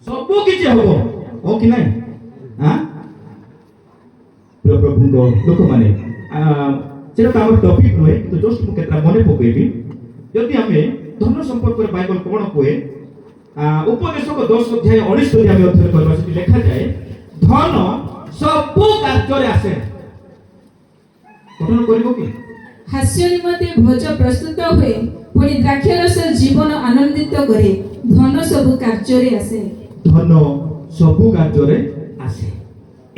सबु किछि हबो, हो कि नाही? प्रभुଙ୍କ लोक माने সেটা তো আমার টপিক নয়, কিন্তু জস্ট মু কেতটা মনে পকাইবি। যদি আমি ধন সম্পর্কে বাইবেল কোন কয়ে উপদেশক 10 অধ্যায় 19 যদি আমি অধ্যয়ন করবা, সেটি লেখা যায় ধন সবু কার্যরে আসে। পঠন করিব কি? ହାସ୍ୟ ନିମନ୍ତେ ଭୋଜ ପ୍ରସ୍ତୁତ ହୁଏ, ପୁଣି ଦ୍ରାକ୍ଷାରସ ଜୀବନ ଆନନ୍ଦିତ କରେ, ଧନ ସବୁ କାର୍ଯ୍ୟରେ ଆସେ। ଧନ ସବୁ କାର୍ଯ୍ୟରେ ଆସେ।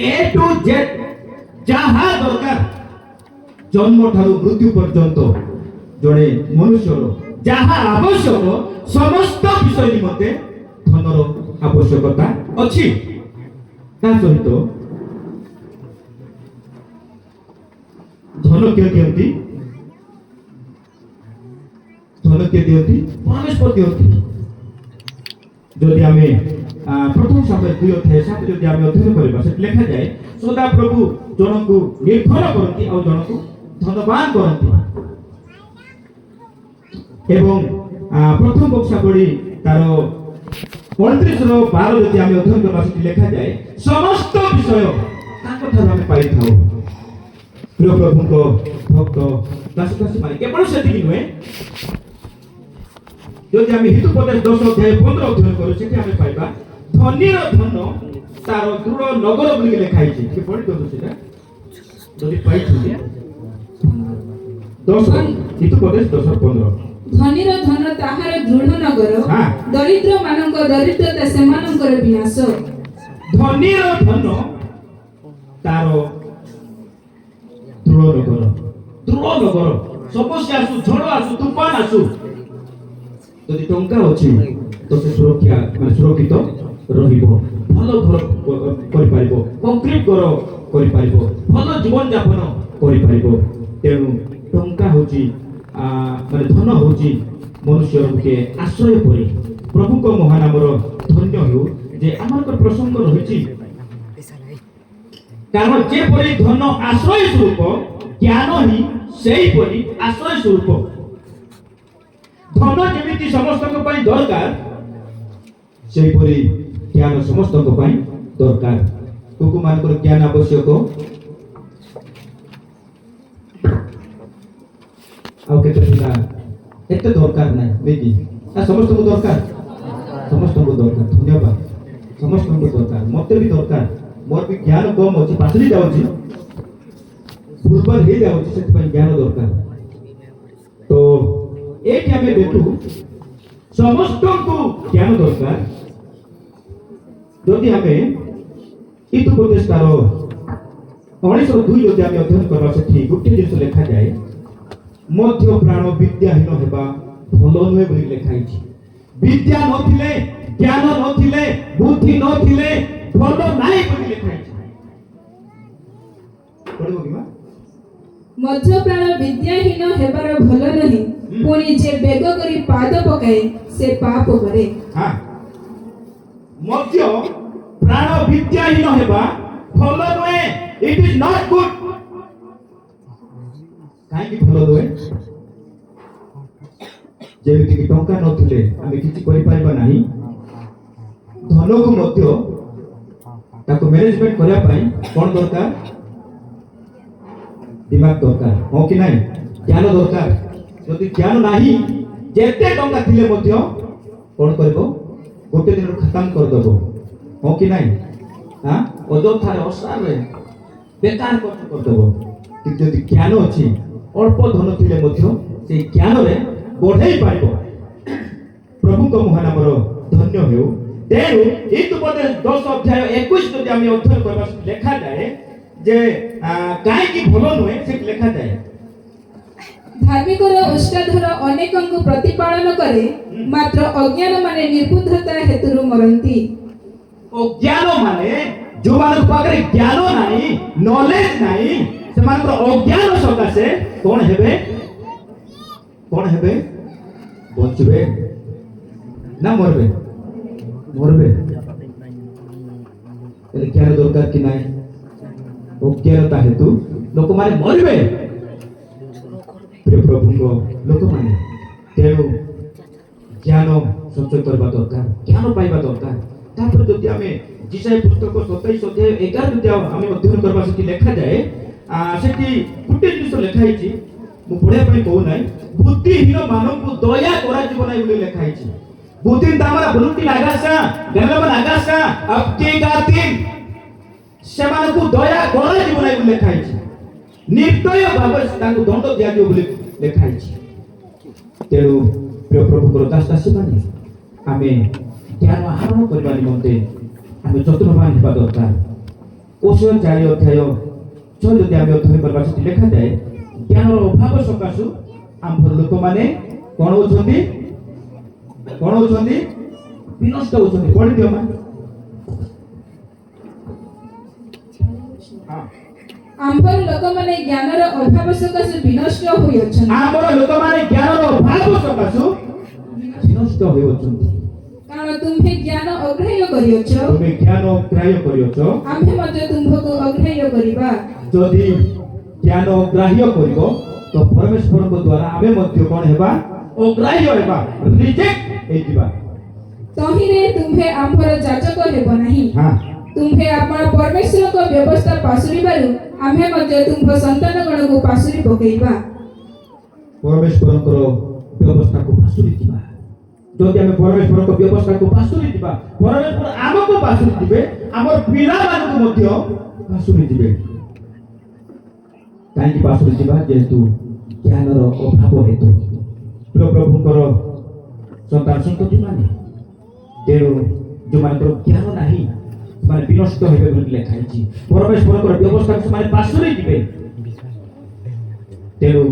ଏ ଟୁ ଜେଡ୍ ଯାହା ଦରକାର, ଜନ୍ମ ଠାରୁ ମୃତ୍ୟୁ ପର୍ଯ୍ୟନ୍ତ ଜଣେ ମନୁଷ୍ୟର ଯାହା ଆବଶ୍ୟକ ସମସ୍ତ ବିଷୟ ନିମନ୍ତେ ଧନର ଆବଶ୍ୟକତା ଅଛି। ତା ସହିତ ଧନ କିଏ ଦିଅନ୍ତି? ଧନ କିଏ ଦିଅନ୍ତି? ପରମେଶ୍ୱର ଦିଅନ୍ତି। ଯଦି ଆମେ ପ୍ରଥମ ସାମୁଏଲ 2 ଅଧ୍ୟାୟ 7 ଯଦି ଆମେ ଅଧ୍ୟୟନ କରିବା, ସେଠି ଲେଖାଯାଏ ସଦା ପ୍ରଭୁ ଜଣକୁ ନିର୍ଭର କରନ୍ତି ଆଉ ଜଣକୁ ଧନବାନ କରନ୍ତି। ଏବଂ ପ୍ରଥମ ବଂଶାବଳୀ ତାର 29:12 ଯଦି ଆମେ ଅଧ୍ୟୟନ କରିବା, ସେଠି ଲେଖାଯାଏ ସମସ୍ତ ବିଷୟ ତାଙ୍କ ଠାରୁ ଆମେ ପାଇଥାଉ। ପ୍ରିୟ ପ୍ରଭୁଙ୍କ ଭକ୍ତ ଦାସଦାସୀ ମାନେ, କେବଳ ସେତିକି ନୁହେଁ, ଯଦି ଆମେ ହିତୁପଦେଶ 10 ଅଧ୍ୟାୟ 15 ଅଧ୍ୟୟନ କରୁ, ସେଠି ଆମେ ପାଇବା ଧନୀର ଧନ ତାର ଦୃଢ଼ ନଗର ବୋଲି ଲେଖା ହେଇଛି। କି ପଢି ଦଉଛୁ ସେଟା ଯଦି ପାଇଛନ୍ତି 10 ହିତୁପଦେଶ 10:15। ଧନୀର ଧନ ତାହାର ଦୃଢ଼ ନଗର, ଦରିଦ୍ର ମାନଙ୍କ ଦରିଦ୍ରତା ସେମାନଙ୍କର ବିନାଶ। ଧନୀର ଧନ ତାର ଦୃଢ଼ ନଗର, ଦୃଢ଼ ନଗର। ସମସ୍ୟା ଆସୁ, ଝଡ଼ ଆସୁ, ତୁଫାନ ଆସୁ, ଯଦି ଟଙ୍କା ଅଛି ତ ସେ ସୁରକ୍ଷିତ ରହିବ, ଭଲ ଘର କରିପାରିବ, କଂକ୍ରିଟ ଘର କରିପାରିବ, ଭଲ ଜୀବନ ଯାପନ କରିପାରିବ। ତେଣୁ ଟଙ୍କା ହଉଛି ଧନ ହଉଛି ମନୁଷ୍ୟର ଗୋଟିଏ ଆଶ୍ରୟ ପରି। ପ୍ରଭୁଙ୍କ ମହାନାମର ଧନ୍ୟ ହେଉ ଯେ ଆମର ପ୍ରସଙ୍ଗ ରହିଛି, କାରଣ ଯେପରି ଧନ ଆଶ୍ରୟ ସ୍ୱରୂପ, ଜ୍ଞାନ ହିଁ ସେହିପରି ଆଶ୍ରୟ ସ୍ୱରୂପ। ଧନ ଯେମିତି ସମସ୍ତଙ୍କ ପାଇଁ ଦରକାର, ସେହିପରି ଜ୍ଞାନ ସମସ୍ତଙ୍କ ପାଇଁ ଦରକାର। ଲୋକମାନଙ୍କର ଜ୍ଞାନ ଆବଶ୍ୟକ, ଆଉ କେତେ ପିଲା ଏତେ ଦରକାର ନାହିଁ, ନାଇକି? ସମସ୍ତଙ୍କୁ ଦରକାର, ସମସ୍ତଙ୍କୁ ଦରକାର। ଧନ୍ୟବାଦ, ସମସ୍ତଙ୍କୁ ଦରକାର। ମତେ ବି ଦରକାର। ମୋର ବି ଜ୍ଞାନ କମ ଅଛି, ପାସରି ଯାଉଛି, ଭୁଲଭାଲ ହେଇଯାଉଛି, ସେଥିପାଇଁ ଜ୍ଞାନ ଦରକାର। ତ ଏଇଠି ଆମେ ଦେଖୁ ସମସ୍ତଙ୍କୁ ଜ୍ଞାନ ଦରକାର। ଯଦି ଆମେ ହିତୁପଦେଶ ତାର 19:2 ଯଦି ଆମେ ଅଧ୍ୟୟନ କରିବା, ସେଠି ଗୋଟିଏ ଜିନିଷ ଲେଖାଯାଏ ମଧ୍ୟ ପ୍ରାଣ ବିଦ୍ୟାହୀନ ହେବା ଭଲ ନୁହେଁ ବୋଲି ଲେଖା ହେଇଛି। ବିଦ୍ୟା ନଥିଲେ, ଜ୍ଞାନ ନଥିଲେ, ବୁଦ୍ଧି ନଥିଲେ ଭଲ ନାହିଁ ବୋଲି ଲେଖା ହେଇଛି। ପଢିବ କି ମା? ମଧ୍ୟପ୍ରାଣ ବିଦ୍ୟାହୀନ ହେବାର ଭଲ ନାହିଁ, ପୁଣି ଯେ ବେଗ କରି ପାଦ ପକାଏ ସେ ପାପ କରେ। ମଧ୍ୟ ପ୍ରାଣ ବିଦ୍ୟାହୀନ ହେବା ଭଲ ନୁହେଁ। ଇଟ୍ ଇଜ ନଟ୍ ଗୁଡ୍। କାହିଁକି ଭଲ ନୁହେଁ? ଯେମିତିକି ଟଙ୍କା ନଥିଲେ ଆମେ କିଛି କରିପାରିବା ନାହିଁ, ଧନକୁ ମଧ୍ୟ ତାକୁ ମ୍ୟାନେଜମେଣ୍ଟ କରିବା ପାଇଁ କ'ଣ ଦରକାର? ଦିମାଗ ଦରକାର, ହଁ କି ନାହିଁ? ଜ୍ଞାନ ଦରକାର। ଯଦି ଜ୍ଞାନ ନାହିଁ, ଯେତେ ଟଙ୍କା ଥିଲେ ମଧ୍ୟ କ'ଣ କରିବ? ଗୋଟେ ଦିନରୁ ଖତମ କରିଦେବ, ହଁ କି ନାହିଁ? ଅଯଥାରେ ଅସାରରେ ବେକାର ଖର୍ଚ୍ଚ କରିଦେବ। କିନ୍ତୁ ଯଦି ଜ୍ଞାନ ଅଛି, ଅଳ୍ପ ଧନ ଥିଲେ ମଧ୍ୟ ସେଇ ଜ୍ଞାନରେ ବଢେଇ ପାରିବ। ପ୍ରଭୁଙ୍କ ମହାନାମର ଧନ୍ୟ ହେଉ। ତେଣୁ ହିତୁପଦେଶ 10 ଅଧ୍ୟାୟ 21 ଯଦି ଆମେ ଅଧ୍ୟୟନ କରିବା, ଲେଖାଯାଏ ଯେ କାହିଁକି ଭଲ ନୁହେଁ, ସେଠି ଲେଖାଯାଏ ଧାର୍ମିକର ଓଷ୍ଠାଧର ଅନେକଙ୍କୁ ପ୍ରତିପାଳନ କରେ, ମାତ୍ର ଅଜ୍ଞାନ ମାନେ ନିର୍ବୁଦ୍ଧତା ହେତୁରୁ ମରନ୍ତି। ଅଜ୍ଞାନ ମାନେ ଯୋଉମାନଙ୍କ ପାଖରେ ଜ୍ଞାନ ନାହିଁ, ନଲେଜ ନାହିଁ, ସେମାନଙ୍କର ଅଜ୍ଞାନ ସକାଶେ କ'ଣ ହେବେ? କ'ଣ ହେବେ? ବଞ୍ଚିବେ ନା ମରବେ? ମରବେ। ହେଲେ ଜ୍ଞାନ ଦରକାର କି ନାହିଁ? ଅଜ୍ଞାନତା ହେତୁ ଲୋକମାନେ ମରିବେ, ପ୍ରିୟ ପ୍ରଭୁଙ୍କ ଲୋକମାନେ। ତେଣୁ ଜ୍ଞାନ ସଞ୍ଚୟ କରିବା ଦରକାର, ଜ୍ଞାନ ପାଇବା ଦରକାର। ତାପରେ ଯଦି ଆମେ ଯିଶାୟା ପୁସ୍ତକ 27 ଅଧ୍ୟାୟ 11 ଯଦି ଆମେ ଅଧ୍ୟୟନ କରିବା, ସେଠି ଲେଖାଯାଏ ସେଠି ଗୋଟେ ଜିନିଷ ଲେଖା ହେଇଛି, ମୁଁ ପଢିବା ପାଇଁ କହୁନାହିଁ, ବୁଦ୍ଧିହୀନ ମାନଙ୍କୁ ଦୟା କରାଯିବ ନାହିଁ ବୋଲି ଲେଖା ହେଇଛି। ବୁଦ୍ଧି ତାମରା ବୁଲୁଟି ନାଗାସା ଗଲବ ନାଗାସା ଅବକେ ଗାତିନ, ସେମାନଙ୍କୁ ଦୟା କରାଯିବ ନାହିଁ ବୋଲି ଲେଖା ହେଇଛି। ନିର୍ଦୟ ଭାବରେ ତାଙ୍କୁ ଦଣ୍ଡ ଦିଆଯିବ ବୋଲି ଲେଖା ହେଇଛି। ତେଣୁ ପ୍ରିୟ ପ୍ରଭୁଙ୍କର ଦାସଦାସୀମାନେ ଆମେ ଜ୍ଞାନ ଆହରଣ କରିବା ନିମନ୍ତେ ଆମେ ଯତ୍ନବାନ ହେବା ଦରକାର। ଓସିଆ 4 ଅଧ୍ୟାୟ 6 ଯଦି ଆମେ ଅଧ୍ୟୟନ କରିବା ସେଠି ଲେଖାଯାଏ, ଜ୍ଞାନର ଅଭାବ ସକାଶୁ ଆମ୍ଭର ଲୋକମାନେ କଣ ହଉଛନ୍ତି ବିନଷ୍ଟ ହଉଛନ୍ତି। ପଢି ଦିଅ ମା। ଆମ୍ଭର ଲୋକମାନେ ଜ୍ଞାନର ଅଭାବ ସକାଶେ ବିନଷ୍ଟ ହୋଇଅଛନ୍ତି। ଆମର ଲୋକମାନେ ଜ୍ଞାନର ଅଭାବ ସକାଶୁ ବିନଷ୍ଟ ହୋଇଅଛନ୍ତି। କାରଣ ତୁମ୍ଭେ ଜ୍ଞାନ ଅଗ୍ରାହ୍ୟ କରିଅଛ, ତୁମେ ଜ୍ଞାନ ଅଗ୍ରାହ୍ୟ କରିଅଛ, ଆମ୍ଭେ ମଧ୍ୟ ତୁମ୍ଭକୁ ଅଗ୍ରାହ୍ୟ କରିବା। ଯଦି ଜ୍ଞାନ ଅଗ୍ରାହ୍ୟ କରିବ ତ ପରମେଶ୍ୱରଙ୍କ ଦ୍ୱାରା ଆମେ ମଧ୍ୟ କଣ ହେବା? ଅଗ୍ରାହ୍ୟ ହେବା, ରିଜେକ୍ଟ ହେଇଯିବା। ତହିଁରେ ତୁମ୍ଭେ ଆମ୍ଭର ଯାଜକ ହେବ ନାହିଁ। ତୁମ୍ଭେ ଆପଣ ପରମେଶ୍ୱରଙ୍କ ବ୍ୟବସ୍ଥା ପାଶୁରିବାରୁ ଆମେ ମଧ୍ୟ ତୁମ୍ଭ ସନ୍ତାନଗଣକୁ ପାଶୁରି ପକେଇବା। ପରମେଶ୍ୱରଙ୍କର ବ୍ୟବସ୍ଥାକୁ ପାଶୁରି ଯିବା। ଯଦି ଆମେ ପରମେଶ୍ୱରଙ୍କ ବ୍ୟବସ୍ଥାକୁ ପାଶୁରି ଯିବା, ପରମେଶ୍ୱର ଆମକୁ ପାଶୁରି ଯିବେ, ଆମର ପିଲାମାନଙ୍କୁ ମଧ୍ୟ ପାଶୁରି ଯିବେ। କାହିଁକି ପାଶୁରି ଯିବା? ଯେହେତୁ ଜ୍ଞାନର ଅଭାବ ହେତୁ। ପ୍ରଭୁଙ୍କର ସନ୍ତାନ ସନ୍ତତି ମାନେ, ତେଣୁ ଯେଉଁମାନଙ୍କର ଜ୍ଞାନ ନାହିଁ ସେମାନେ ବିନଷ୍ଟ ହେବେ ବୋଲି ଲେଖା ହେଇଛି। ପରମେଶ୍ୱରଙ୍କର ବ୍ୟବସ୍ଥାକୁ ସେମାନେ ପାଶୁରି ଯିବେ। ତେଣୁ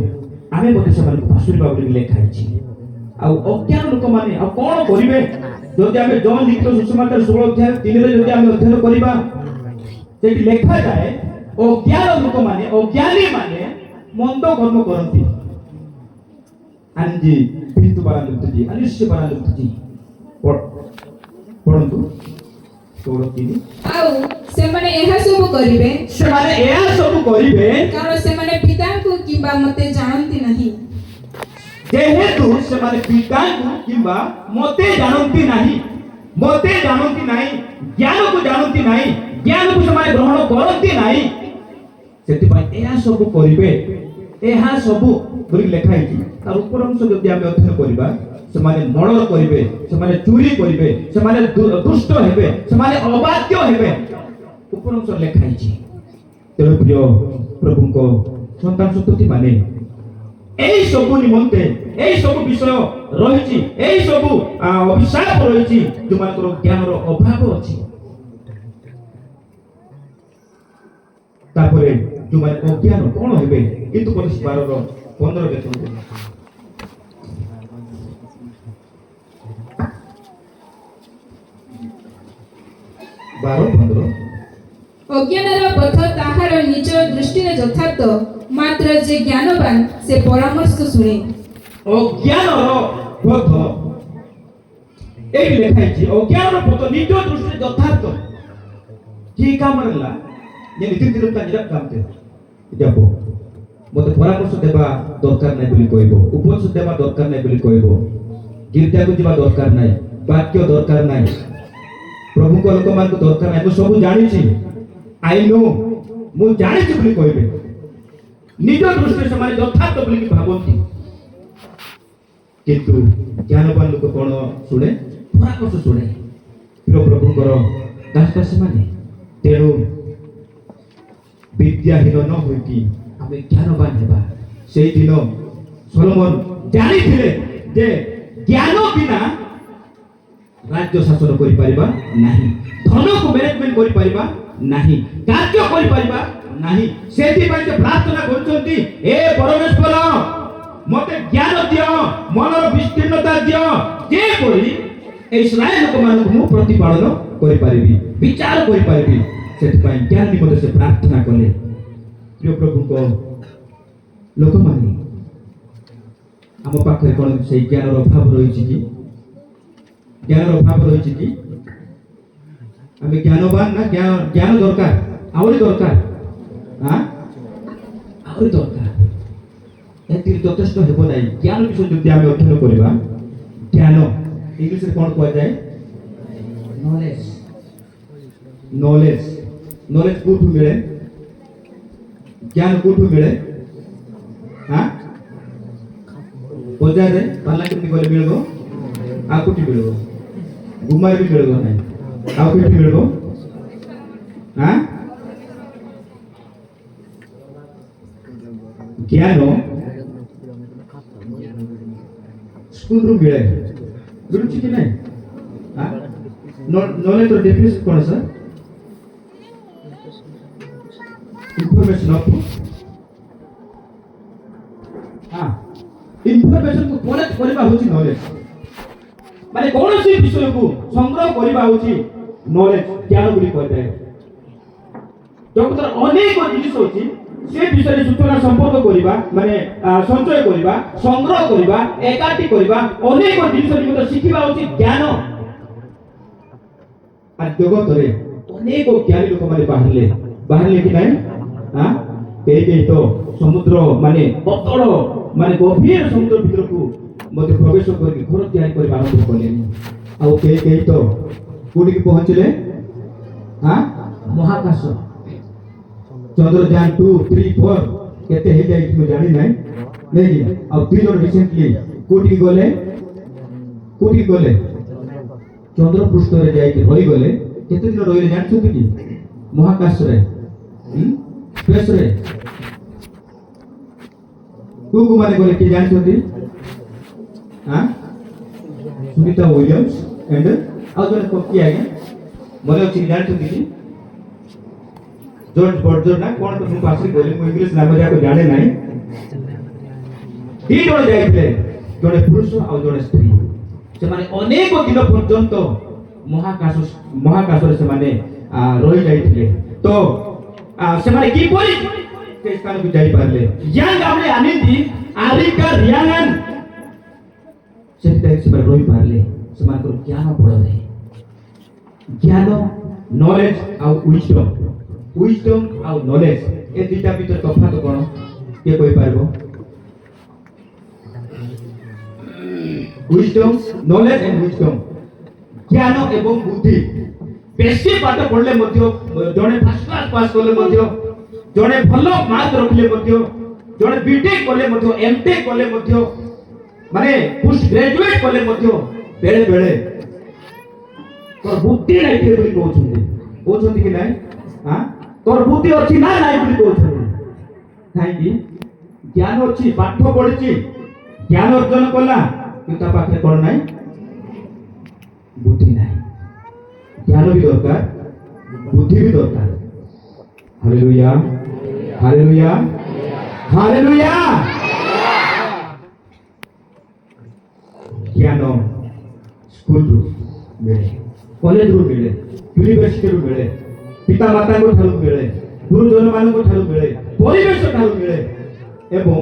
ଆମେ ମଧ୍ୟ ସେମାନଙ୍କୁ ପାଶୁରିବା ବୋଲି ଲେଖା ହେଇଛି। ଆଉ ଅଜ୍ଞାନ ଲୋକମାନେ ଆଉ କଣ କରିବେ? ଯଦି ଆମେ ଜନ ଲିଖିତ ସୁସମାଚାର 16 ଅଧ୍ୟାୟ 3 ଯଦି ଆମେ ଅଧ୍ୟୟନ କରିବା, ସେଠି ଲେଖାଯାଏ ଅଜ୍ଞାନ ଲୋକମାନେ, ଅଜ୍ଞାନୀ ମାନେ ମନ୍ଦ କର୍ମ କରନ୍ତି। ଆଜି ପିତୁ ବାରା ଲୁଟୁଛି, ଆନିଶ୍ଚୟ ବାରା ଲୁଟୁଛି। ପଢନ୍ତୁ 16:3। ଆଉ ସେମାନେ ଏହା ସବୁ କରିବେ, କାରଣ ସେମାନେ ପିତାଙ୍କୁ କିମ୍ବା ମୋତେ ଜାଣନ୍ତି ନାହିଁ। ଯେହେତୁ ସେମାନେ ପିତାଙ୍କୁ କିମ୍ବା ମୋତେ ଜାଣନ୍ତି ନାହିଁ, ଜ୍ଞାନକୁ ଜାଣନ୍ତି ନାହିଁ, ଜ୍ଞାନକୁ ସେମାନେ ଗ୍ରହଣ କରନ୍ତି ନାହିଁ, ସେଥିପାଇଁ ଏହା ସବୁ କରିବେ। ଏହା ସବୁ ବୋଲି ଲେଖା ହେଇଛି। ତାର ଉପର ଅଂଶ ଯଦି ଆମେ ଅଧ୍ୟୟନ କରିବା, ସେମାନେ ମର୍ଡର କରିବେ, ସେମାନେ ଚୋରି କରିବେ, ସେମାନେ ଦୁଷ୍ଟ ହେବେ, ସେମାନେ ଅବାଧ୍ୟ ହେବେ, ଉପର ଅଂଶ ଲେଖା ହେଇଛି। ତେଣୁ ପ୍ରିୟ ପ୍ରଭୁଙ୍କ ସନ୍ତାନ ସନ୍ତତି ମାନେ এই ସବୁ ନିମନ୍ତେ এই ସବୁ ବିଷୟ ରହିଛି, এই ସବୁ ଅଭିଶାପ ରହିଛି ଯେଉଁମାନଙ୍କର ଜ୍ଞାନର ଅଭାବ ଅଛି। ତାପରେ ଯେଉଁମାନେ ଅଜ୍ଞାନ କଣ ହେବେ? କିନ୍ତୁ 12:15 ଦେଖନ୍ତୁ। 12:15 ଅଜ୍ଞାନର ପଥ ତାହାର ନିଜ ଦୃଷ୍ଟିରେ ଯଥାର୍ଥ, ମାତ୍ର ଯେ ଜ୍ଞାନବାନ ସେ ପରାମର୍ଶ ଶୁଣେ। ଅଜ୍ଞାନର ପଥ ଏଇଠି ଲେଖା ହେଇଛି, ଅଜ୍ଞାନର ପଥ ନିଜ ଦୃଷ୍ଟିରେ ଯଥାର୍ଥ। କି କାମ ହେଲା? ଯେ ନୀତି ନିରୂପତା ନିରବ କାମତେ যাব ମୋତେ ପରାମର୍ଶ ଦେବା ଦରକାର ନାହିଁ ବୋଲି କହିବ, ଉପଦେଶ ଦେବା ଦରକାର ନାହିଁ ବୋଲି କହିବ, ଗୀର୍ଜାକୁ ଯିବା ଦରକାର ନାହିଁ, ବାକ୍ୟ ଦରକାର ନାହିଁ, ପ୍ରଭୁଙ୍କ ଲୋକମାନଙ୍କୁ ଦରକାର ନାହିଁ, ମୁଁ ସବୁ ଜାଣିଛି, ମୁଁ ଜାଣିଛି ବୋଲି କହିବେ। ନିଜ ଦୃଷ୍ଟିରେ ସେମାନେ ଯଥାର୍ଥ ବୋଲି ଭାବନ୍ତି। କିନ୍ତୁ ଜ୍ଞାନବାନ ଲୋକ କଣ ଶୁଣେ? ପରାମର୍ଶ ଶୁଣେ। ପ୍ରିୟ ପ୍ରଭୁଙ୍କର ଦାସଦାସୀ ମାନେ, ତେଣୁ ବିଦ୍ୟାହୀନ ନ ହୋଇକି ଆମେ ଜ୍ଞାନବାନ ହେବା। ସେଇଦିନ ସଲୋମନ ଜାଣିଥିଲେ ଯେ ଜ୍ଞାନ ବିନା ରାଜ୍ୟ ଶାସନ କରିପାରିବା ନାହିଁ, ଧନକୁ ମ୍ୟାନେଜମେଣ୍ଟ କରିପାରିବା ନାହିଁ, କାର୍ଯ୍ୟ କରିପାରିବା ନାହିଁ। ସେଥିପାଇଁ ସେ ପ୍ରାର୍ଥନା କରୁଛନ୍ତି, ଏ ପରମେଶ୍ୱର ମୋତେ ଜ୍ଞାନ ଦିଅ, ମନର ବିସ୍ତୀର୍ଣ୍ଣତା ଦିଅ, ଯେପରି এই ଇସ୍ରାଏଲ ଲୋକମାନଙ୍କୁ ମୁଁ ପ୍ରତିପାଳନ କରିପାରିବି, ବିଚାର କରିପାରିବି। ସେଥିପାଇଁ ଜ୍ଞାନ ନିମନ୍ତେ ସେ ପ୍ରାର୍ଥନା କଲେ। ପ୍ରିୟ ପ୍ରଭୁଙ୍କ ଲୋକମାନେ, ଆମ ପାଖରେ କଣ ସେଇ ଜ୍ଞାନର ଅଭାବ ରହିଛି କି? ଜ୍ଞାନର ଅଭାବ ରହିଛି କି? ଆମେ ଜ୍ଞାନବାନ ନା ଜ୍ଞାନ ଦରକାର? ଆହୁରି ଦରକାର, ଆହୁରି ଦରକାର। ଏତିକି ଯଥେଷ୍ଟ ହେବ ନାହିଁ। ଜ୍ଞାନ ବିଷୟ ଯଦି ଆମେ ଅଧ୍ୟୟନ କରିବା, ଜ୍ଞାନ ଇଂଲିଶରେ କଣ କୁହାଯାଏ? ନଲେଜ। ନଲେଜ କୋଉଠୁ ମିଳେ? ଜ୍ଞାନ କୋଉଠୁ ମିଳେ? ହଁ ବଜାରରେ ପାଲା କେମିତି ଗଲେ ମିଳିବ? ଆଉ କୋଉଠି ମିଳିବ? ଗୁମାରେ ବି ମିଳିବ ନାହିଁ। ଆଉ କୋଉଠି ମିଳିବ? ହଁ ଜ୍ଞାନ ସ୍କୁଲରୁ ମିଳେ, ମିଳୁଛି କି ନାହିଁ? ନଲେଜ ର ଡେଫିନେସନ କ'ଣ ସାର୍? ଇନଫର୍ମେସନ ଅଫ ଇନଫର୍ମେସନ କୁ କଲେକ୍ଟ କରିବା ହେଉଛି ନଲେଜ। ମାନେ କୌଣସି ବିଷୟକୁ ସଂଗ୍ରହ କରିବା ହେଉଛି ନଲେଜ, ଜ୍ଞାନ ବୋଲି କୁହାଯାଏ। ଜଗତର ଅନେକ ଜିନିଷ ଅଛି, ସେ ବିଷୟରେ ସୂଚନା ସମ୍ପର୍କ କରିବା, ମାନେ ସଞ୍ଚୟ କରିବା, ସଂଗ୍ରହ କରିବା, ଏକାଠି କରିବା, ଅନେକ ଜିନିଷ ନିମିତ୍ତ ଶିଖିବା ହେଉଛି ଜ୍ଞାନ। আর জগতরে অনেক জ্ঞানী লোকମାନେ ବାହାରିଲେ କି ନାହିଁ? କେହି ତ ସମୁଦ୍ର ମାନେ ଅତଳ ମାନେ ଗଭୀର ସମୁଦ୍ର ଭିତରକୁ ମଧ୍ୟ ପ୍ରବେଶ କରିକି ଘର ତିଆରି କରିବା ଆରମ୍ଭ କଲେଣି। ଆଉ କେହି ତ କୋଉଠିକି ପହଞ୍ଚିଲେ? ମହାକାଶ, ଚନ୍ଦ୍ରଯାନ 2, 3, 4 କେତେ ହେଇଯାଇଛି ମୁଁ ଜାଣି ନାହିଁ, ନାଇଁ? ଆଉ 2 ଜଣ ରିସେଣ୍ଟଲି କୋଉଠିକି ଗଲେ? ଚନ୍ଦ୍ର ପୃଷ୍ଠରେ ଯାଇକି ରହିଗଲେ। କେତେ ଦିନ ରହିଲେ ଜାଣିଛନ୍ତି କି? ମହାକାଶରେ, ସ୍ପେସରେ କୋଉ ମାନେ ଗଲେ କି ଜାଣିଛନ୍ତି? ସୁନିତା ୱିଲିୟମ୍ସ ଏଣ୍ଡ ଆଉ ଜଣେ କିଏ ଆଜ୍ଞା ମନେ ଅଛି କି ଜାଣିଛନ୍ତି କି? ଜର୍ଜ ବର୍ଜର ନା କ'ଣ ତ ମୁଁ ପାଶରି କହିଲି, ମୁଁ ଇଂଲିଶ ନାମ ଯାକ ଜାଣେ ନାହିଁ। 2 ଜଣ ଯାଇଥିଲେ, ଜଣେ ପୁରୁଷ ଆଉ ଜଣେ ସ୍ତ୍ରୀ। ସେମାନେ ଅନେକ ଦିନ ପର୍ଯ୍ୟନ୍ତ ମହାକାଶରେ ସେମାନେ ରହି ଯାଇଥିଲେ। ତ ସେମାନେ କିପରି ସେ ସ୍ଥାନକୁ ଯାଇପାରିଲେ? ୟାଙ୍ଗ ଆମେ ଆନିନ୍ତି ଆରିକା ରିୟାଙ୍ଗନ ସେଥିପାଇଁ ସେମାନେ ରହିପାରିଲେ ସେମାନଙ୍କର ଜ୍ଞାନ ବଳରେ। ଜ୍ଞାନ, ନଲେଜ ଆଉ wisdom ଆଉ ନଲେଜ, ଏ ଦୁଇଟା ଭିତରେ ତଫାତ କ'ଣ କିଏ କହିପାରିବ? wisdom, knowledge and wisdom, জ্ঞান এবং বুদ্ধি। বেশি পাঠ পড়লে ମଧ୍ୟ জଣେ ফার্স্ট ক্লাস পাস কলে ମଧ୍ୟ, জଣେ ଭଲ মার্ক ରଖିଲେ ମଧ୍ୟ, ଜଣେ বিটেক কলে ମଧ୍ୟ, এমটেক কলে ମଧ୍ୟ, মানে পোস্ট গ্রাজুয়েট কলে ମଧ୍ୟ বেড়ে বেড়ে তোর বুদ্ধি নাই ବୋଲି କହୁଛନ୍ତି କି ନାହିଁ? তোর বুদ্ধি ଅଛି ନା ନାହିଁ ବୋଲି କହୁଛନ୍ତି। କାହିଁକି? ଜ୍ଞାନ ଅଛି, ପାଠ ପଢିଛି, ଜ୍ଞାନ ଅର୍ଜନ କଲା, কিন্তু ତା ପାଖରେ କ'ଣ ନାହିଁ? ବୁଦ୍ଧି ନାହିଁ। ଜ୍ଞାନ ବି ଦରକାର, ବୁଦ୍ଧି ବି ଦରକାର। Hallelujah, hallelujah, hallelujah. ଜ୍ଞାନ ସ୍କୁଲରୁ ମିଳେ, କଲେଜରୁ ମିଳେ, ୟୁନିଭର୍ସିଟିରୁ ମିଳେ, ପିତା ମାତାଙ୍କ ଠାରୁ ମିଳେ, ଗୁରୁଜନ ମାନଙ୍କ ଠାରୁ ମିଳେ, ପରିବେଶ ଠାରୁ ମିଳେ ଏବଂ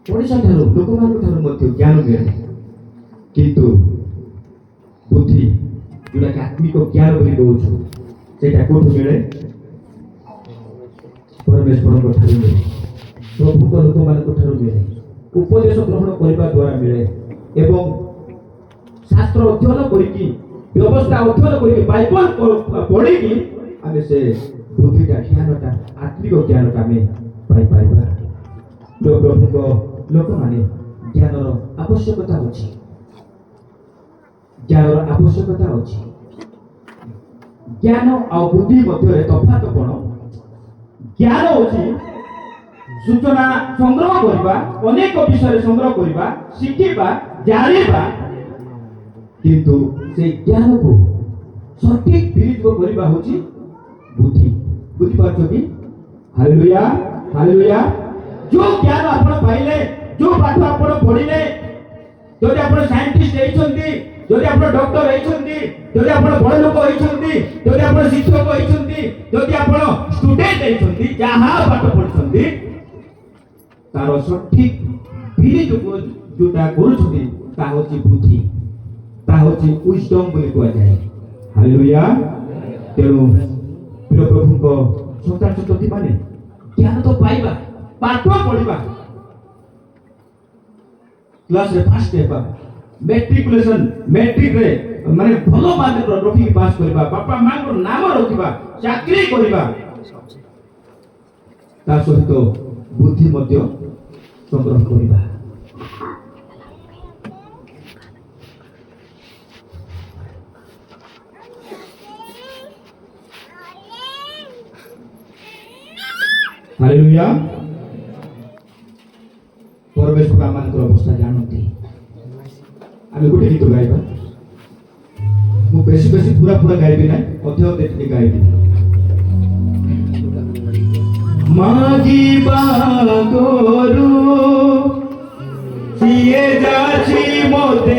ଓଡ଼ିଶା ଠାରୁ, ଲୋକମାନଙ୍କ ଠାରୁ ମଧ୍ୟ ଜ୍ଞାନ ମିଳେ। କିନ୍ତୁ ବୁଦ୍ଧି, ଯୋଉଟାକି ଆତ୍ମିକ ଜ୍ଞାନ ବୋଲି କହୁଛୁ, ସେଇଟା କୋଉଠୁ ମିଳେ? ପରମେଶ୍ୱରଙ୍କ ଠାରୁ ମିଳେ, ପ୍ରଭୁଙ୍କ ଲୋକମାନଙ୍କ ଠାରୁ ମିଳେ, ଉପଦେଶ ଗ୍ରହଣ କରିବା ଦ୍ୱାରା ମିଳେ ଏବଂ ଶାସ୍ତ୍ର ଅଧ୍ୟୟନ କରିକି, ବ୍ୟବସ୍ଥା ଅଧ୍ୟୟନ କରିକି, ବାଇବଲ ପଢ଼ିକି ଆମେ ସେ ବୁଦ୍ଧିଟା, ଜ୍ଞାନଟା, ଆତ୍ମିକ ଜ୍ଞାନଟା ଆମେ ପାଇପାରିବା। ପ୍ରଭୁଙ୍କ ଲୋକମାନେ ଜ୍ଞାନର ଆବଶ୍ୟକତା ଅଛି, ଜ୍ଞାନର ଆବଶ୍ୟକତା ଅଛି। ଜ୍ଞାନ ଆଉ ବୁଦ୍ଧି ମଧ୍ୟରେ ତଫାତ କ'ଣ? ଜ୍ଞାନ ହେଉଛି ସୂଚନା ସଂଗ୍ରହ କରିବା, ଅନେକ ବିଷୟରେ ସଂଗ୍ରହ କରିବା, ଶିଖିବା, ଜାଣିବା, କିନ୍ତୁ ସେଇ ଜ୍ଞାନକୁ ସଠିକ ବିନିଯୋଗ କରିବା ହେଉଛି ବୁଦ୍ଧି। ବୁଝିପାରୁଛ କି? Hallelujah, hallelujah. ଯୋଉ ଜ୍ଞାନ ଆପଣ ପାଇଲେ, ଯୋଉ ପାଠ ଆପଣ ପଢିଲେ, ଯଦି ଆପଣ ସାଇଣ୍ଟିଷ୍ଟ ହେଇଛନ୍ତି, ଯଦି ଆପଣ ଡକ୍ଟର ହେଇଛନ୍ତି, ଯଦି ଆପଣ ବଡ଼ ଲୋକ ହେଇଛନ୍ତି, ଯଦି ଆପଣ ଶିକ୍ଷକ ହେଇଛନ୍ତି, ଯଦି ଆପଣ ଷ୍ଟୁଡେଣ୍ଟ ହେଇଛନ୍ତି, ଯାହା ପାଠ ପଢିଛନ୍ତି, ତାର ସଠିକ ବିନିଯୋଗ ଯୋଉଟା କରୁଛନ୍ତି ତାହା ହେଉଛି ବୁଦ୍ଧି, ତାହା ହେଉଛି wisdom ବୋଲି କୁହାଯାଏ। ହାଲେଲୁୟା। ତେଣୁ ପ୍ରିୟ ପ୍ରଭୁଙ୍କ ସନ୍ତାନ ସନ୍ତତିମାନେ ଜ୍ଞାନ ତ ପାଇବା, ପାଠ ପଢିବା, କ୍ଲାସରେ ଫାଷ୍ଟ ହେବା, ମେଟ୍ରିକରେ ମାନେ ଭଲ ମାର୍କ ରଖିକି ପାସ୍ କରିବା, ବାପା ମାଙ୍କର ନାମ ରଖିବା, ଚାକିରି କରିବା, ତା ସହିତ ବୁଦ୍ଧି ମଧ୍ୟ ସଂଗ୍ରହ କରିବା। ହାଲେଲୁୟା। ପରମେଶ୍ୱର ଆମମାନଙ୍କର ଅବସ୍ଥା ଜାଣନ୍ତି। ଆମେ ଗୋଟେ ଗୀତ ଗାଇବା। ମୁଁ ବେଶୀ ପୁରା ଗାଇବି ନାହିଁ, ଅଧେ ଟିକେ ଗାଇବି। ମାଗିବା କରୁ ସିଏ ଯାଛି ମୋତେ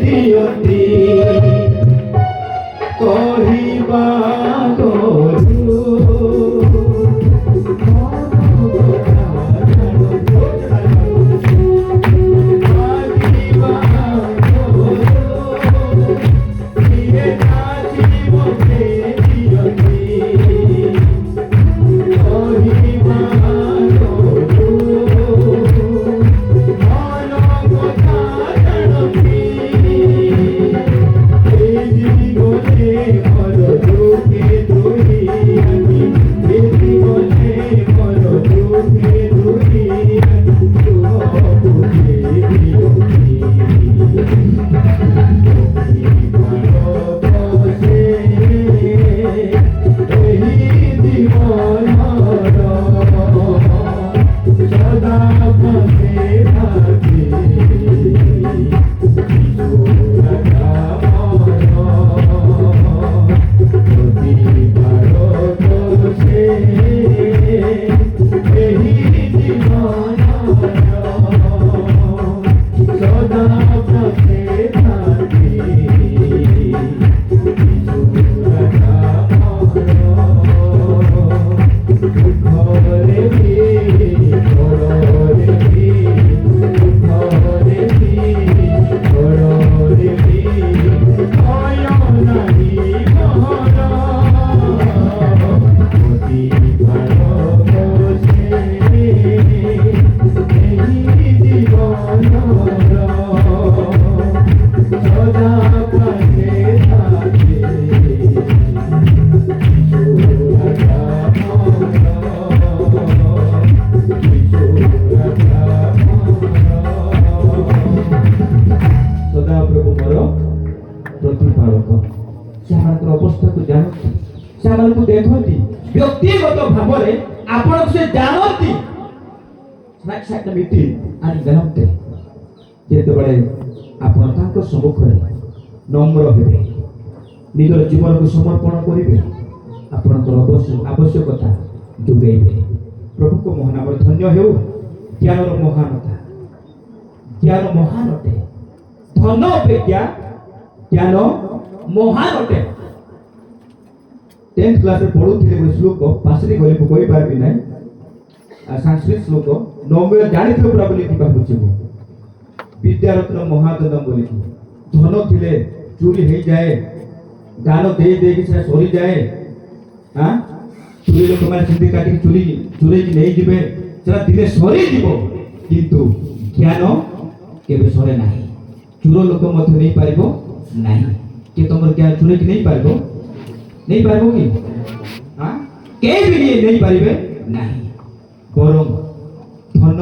ଦିଅନ୍ତି, କହିବା କରୁ ଦେଖନ୍ତି, ବ୍ୟକ୍ତିଗତ ଭାବରେ ଆପଣଙ୍କୁ ସେ ଜାଣନ୍ତି। ଯେତେବେଳେ ଆପଣ ତାଙ୍କ ସମ୍ମୁଖରେ ନମ୍ର ହେବେ, ନିଜର ଜୀବନକୁ ସମର୍ପଣ କରିବେ, ଆପଣଙ୍କର ଆବଶ୍ୟକତା ଯୋଗାଇବେ। ପ୍ରଭୁଙ୍କ ମହାନାମରେ ଧନ୍ୟ ହେଉ। ଜ୍ଞାନର ମହାନତା, ଜ୍ଞାନ ମହାନ ଅଟେ। ଧନ ଅପେକ୍ଷା ଜ୍ଞାନ ମହାନ ଅଟେ। 10th କ୍ଲାସରେ ପଢୁଥିଲେ ଗୋଟେ ଶ୍ଲୋକ, ପାଶରି ଗଲେ ମୁଁ କହିପାରିବି ନାହିଁ, ସାଂସ୍କୃତ ଶ୍ଲୋକ। ନମ୍ବର ଜାଣିଥିବ ପୁରା ବୋଲିକି ଭାବୁଛି ମୁଁ। ବିଦ୍ୟାରତ୍ନ ମହାଧନ ବୋଲିକି। ଧନ ଥିଲେ ଚୋରି ହେଇଯାଏ, ଦାନ ଦେଇକି ସେଟା ସରିଯାଏ। ଚୋରି ଲୋକମାନେ ସେମିତି କାଟିକି ଚୋରେଇକି ନେଇଯିବେ, ସେଟା ଦିନେ ସରିଯିବ। କିନ୍ତୁ ଜ୍ଞାନ କେବେ ସରେ ନାହିଁ। ଚୋର ଲୋକ ମଧ୍ୟ ନେଇପାରିବ ନାହିଁ। କିଏ ତମର ଜ୍ଞାନ ଚୋରେଇକି ନେଇପାରିବ କି? କେହି ବି ନେଇପାରିବେ ନାହିଁ। ବରଂ ଧନ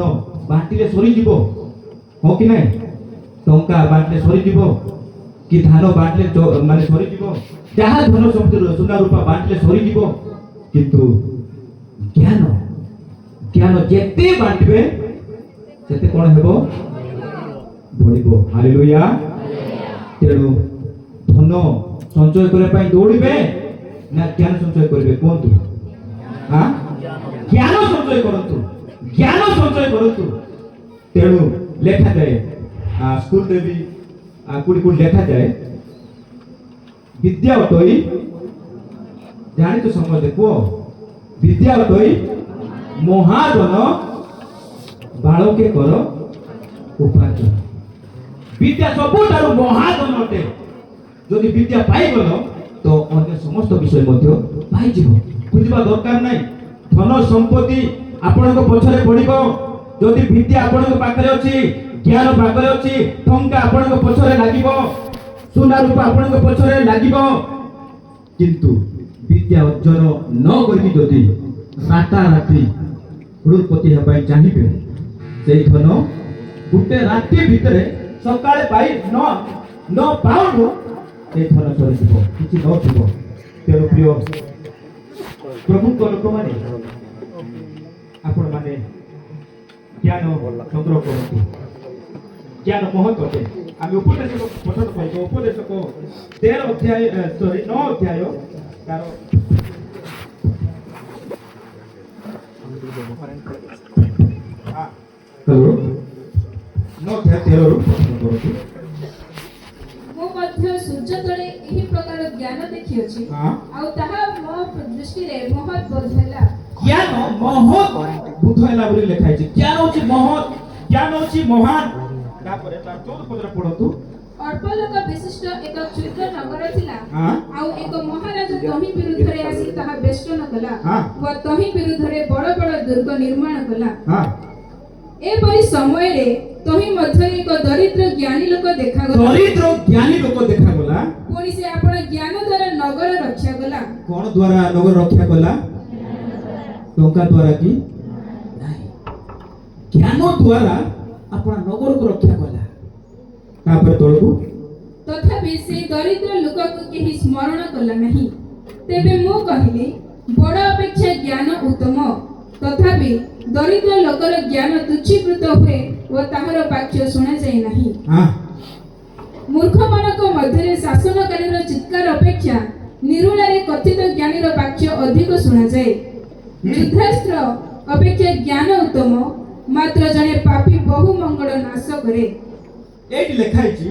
ବାଣ୍ଟିଲେ ସରିଯିବ, ହଁ କି ନାହିଁ? ଟଙ୍କା ବାଣ୍ଟିଲେ ସରିଯିବ, କି ଧାନ ବାଣ୍ଟିଲେ ମାନେ ସରିଯିବ, ଯାହା ଧନ ସମ୍ପତ୍ତି ସୁନା ରୂପା ବାଣ୍ଟିଲେ ସରିଯିବ। କିନ୍ତୁ ଜ୍ଞାନ ଯେତେ ବାଣ୍ଟିବେ ସେତେ କଣ ହେବ? ବଢିବ। ହାଲେଲୁୟା। ତେଣୁ ଧନ ସଞ୍ଚୟ କରିବା ପାଇଁ ଦୌଡ଼ିବେ ନା ଜ୍ଞାନ ସଞ୍ଚୟ କରିବେ? କୁହନ୍ତୁ। ଜ୍ଞାନ ସଞ୍ଚୟ କରନ୍ତୁ, ଜ୍ଞାନ ସଞ୍ଚୟ କରନ୍ତୁ। ତେଣୁ ଲେଖାଯାଏ, ସ୍କୁଲରେ ବି କୋଉଠି ଲେଖାଯାଏ, ବିଦ୍ୟା ଅଟଇ, ଜାଣିଛ ସମସ୍ତେ କୁହ, ବିଦ୍ୟା ଅଟଇ ମହାଜନ ବାଳକେ କର ଉପାର୍ଜନ। ବିଦ୍ୟା ସବୁଠାରୁ ମହାଜନ ଅଟେ। ଯଦି ବିଦ୍ୟା ପାଇଗଲ ତ ଅନ୍ୟ ସମସ୍ତ ବିଷୟ ମଧ୍ୟ ପାଇଯିବ। ବୁଝିବା ଦରକାର ନାହିଁ। ଧନ ସମ୍ପତ୍ତି ଆପଣଙ୍କ ପଛରେ ପଡିବ। ଯଦି ବିଦ୍ୟା ଆପଣଙ୍କ ପାଖରେ ଅଛି, ଜ୍ଞାନ ପାଖରେ ଅଛି, ଟଙ୍କା ଆପଣଙ୍କ ପଛରେ ଲାଗିବ, ସୁନା ରୂପା ଆପଣଙ୍କ ପଛରେ ଲାଗିବ। କିନ୍ତୁ ବିଦ୍ୟା ଅର୍ଜନ ନ କରିକି ଯଦି ରାତାରାତି କରୋଡ଼ପତି ହେବା ପାଇଁ ଚାହିଁବେ ସେଇ ଧନ ଗୋଟେ ରାତି ଭିତରେ ସକାଳେ ପାଇ ନ ପାଉନୁ ସେଇ ଧନ ସରିଯିବ, କିଛି ନଥିବ। ତେଣୁ ପ୍ରିୟ ପ୍ରଭୁଙ୍କ ଲୋକମାନେ ଆପଣମାନେ ଜ୍ଞାନ ସଂଗ୍ରହ କରନ୍ତୁ। ଜ୍ଞାନ ମହତ୍ ଅଟେ। ଆମେ ଉପଦେଶକ ପଠନ ପାଇବ। ଉପଦେଶକ 9 ଅଧ୍ୟାୟ ତାର ହ୍ୟାଲୋ 9 ଅଧ୍ୟାୟ 13 ପଠନ କରନ୍ତୁ। ମୁଁ ମଧ୍ୟ ସୂର୍ଯ୍ୟ ତଳେ ଏହି ପ୍ରକାର ଜ୍ଞାନ ଦେଖିଅଛି, ଆଉ ତାହା ମୋ ଦୃଷ୍ଟିରେ ମହତ୍ ବୋଧ ହେଲା। ଜ୍ଞାନ ମହତ୍ ବୋଧ ହେଲା ବୋଲି ଲେଖା ହେଇଛି। ଜ୍ଞାନ ହେଉଛି ମହତ୍, ଜ୍ଞାନ ହେଉଛି ମହାନ। ତାପରେ ତାର 14 ପଦରେ ପଢନ୍ତୁ। ଅଳ୍ପ ଲୋକ ବିଶିଷ୍ଟ ଏକ କ୍ଷୁଦ୍ର ନଗର ଥିଲା, ଆଉ ଏକ ମହାରାଜା ତହିଁ ବିରୁଦ୍ଧରେ ଆସି ତାହା ବେଷ୍ଟନ କଲା ଓ ତହିଁ ବିରୁଦ୍ଧରେ ବଡ଼ ବଡ଼ ଦୁର୍ଗ ନିର୍ମାଣ କଲା। ଏପରି ସମୟରେ ତହିଁ ମଧ୍ୟରେ ଏକ ଦରିଦ୍ର ଜ୍ଞାନୀ ଲୋକ ଦେଖାଗଲା। ପୁଣି ସେ ଆପଣ ଜ୍ଞାନ ଦ୍ୱାରା ନଗର ରକ୍ଷା କଲା। କଣ ଦ୍ୱାରା ନଗର ରକ୍ଷା କଲା? ଟଙ୍କା ଦ୍ୱାରା କି ନାହିଁ, ଜ୍ଞାନ ଦ୍ୱାରା ଆପଣ ନଗରକୁ ରକ୍ଷା କଲା। ତାପରେ ତଳକୁ ତଥାପି ସେ ଦରିଦ୍ର ଲୋକକୁ କେହି ସ୍ମରଣ କଲା ନାହିଁ। ତେବେ ମୁଁ କହିଲି, ବଡ଼ ଅପେକ୍ଷା ଜ୍ଞାନ ଉତ୍ତମ। ତଥାପି ଦରିଦ୍ର ଲୋକର ଜ୍ଞାନ ତୁଚ୍ଛୀକୃତ ହୁଏ ଓ ତାହାର ବାକ୍ୟ ଶୁଣାଯାଏ ନାହିଁ। ମୂର୍ଖମାନଙ୍କ ମଧ୍ୟରେ ଶାସନକାରୀର ଚିତ୍କାର ଅପେକ୍ଷା ନିରୁଳାରେ କଥିତ ଜ୍ଞାନୀର ବାକ୍ୟ ଅଧିକ ଶୁଣାଯାଏ। ଯୁଦ୍ଧାସ୍ତ୍ର ଅପେକ୍ଷା ଜ୍ଞାନ ଉତ୍ତମ, ମାତ୍ର ଜଣେ ପାପୀ ବହୁ ମଙ୍ଗଳ ନାଶ କରେ। ଏଇଠି ଲେଖା ହେଇଛି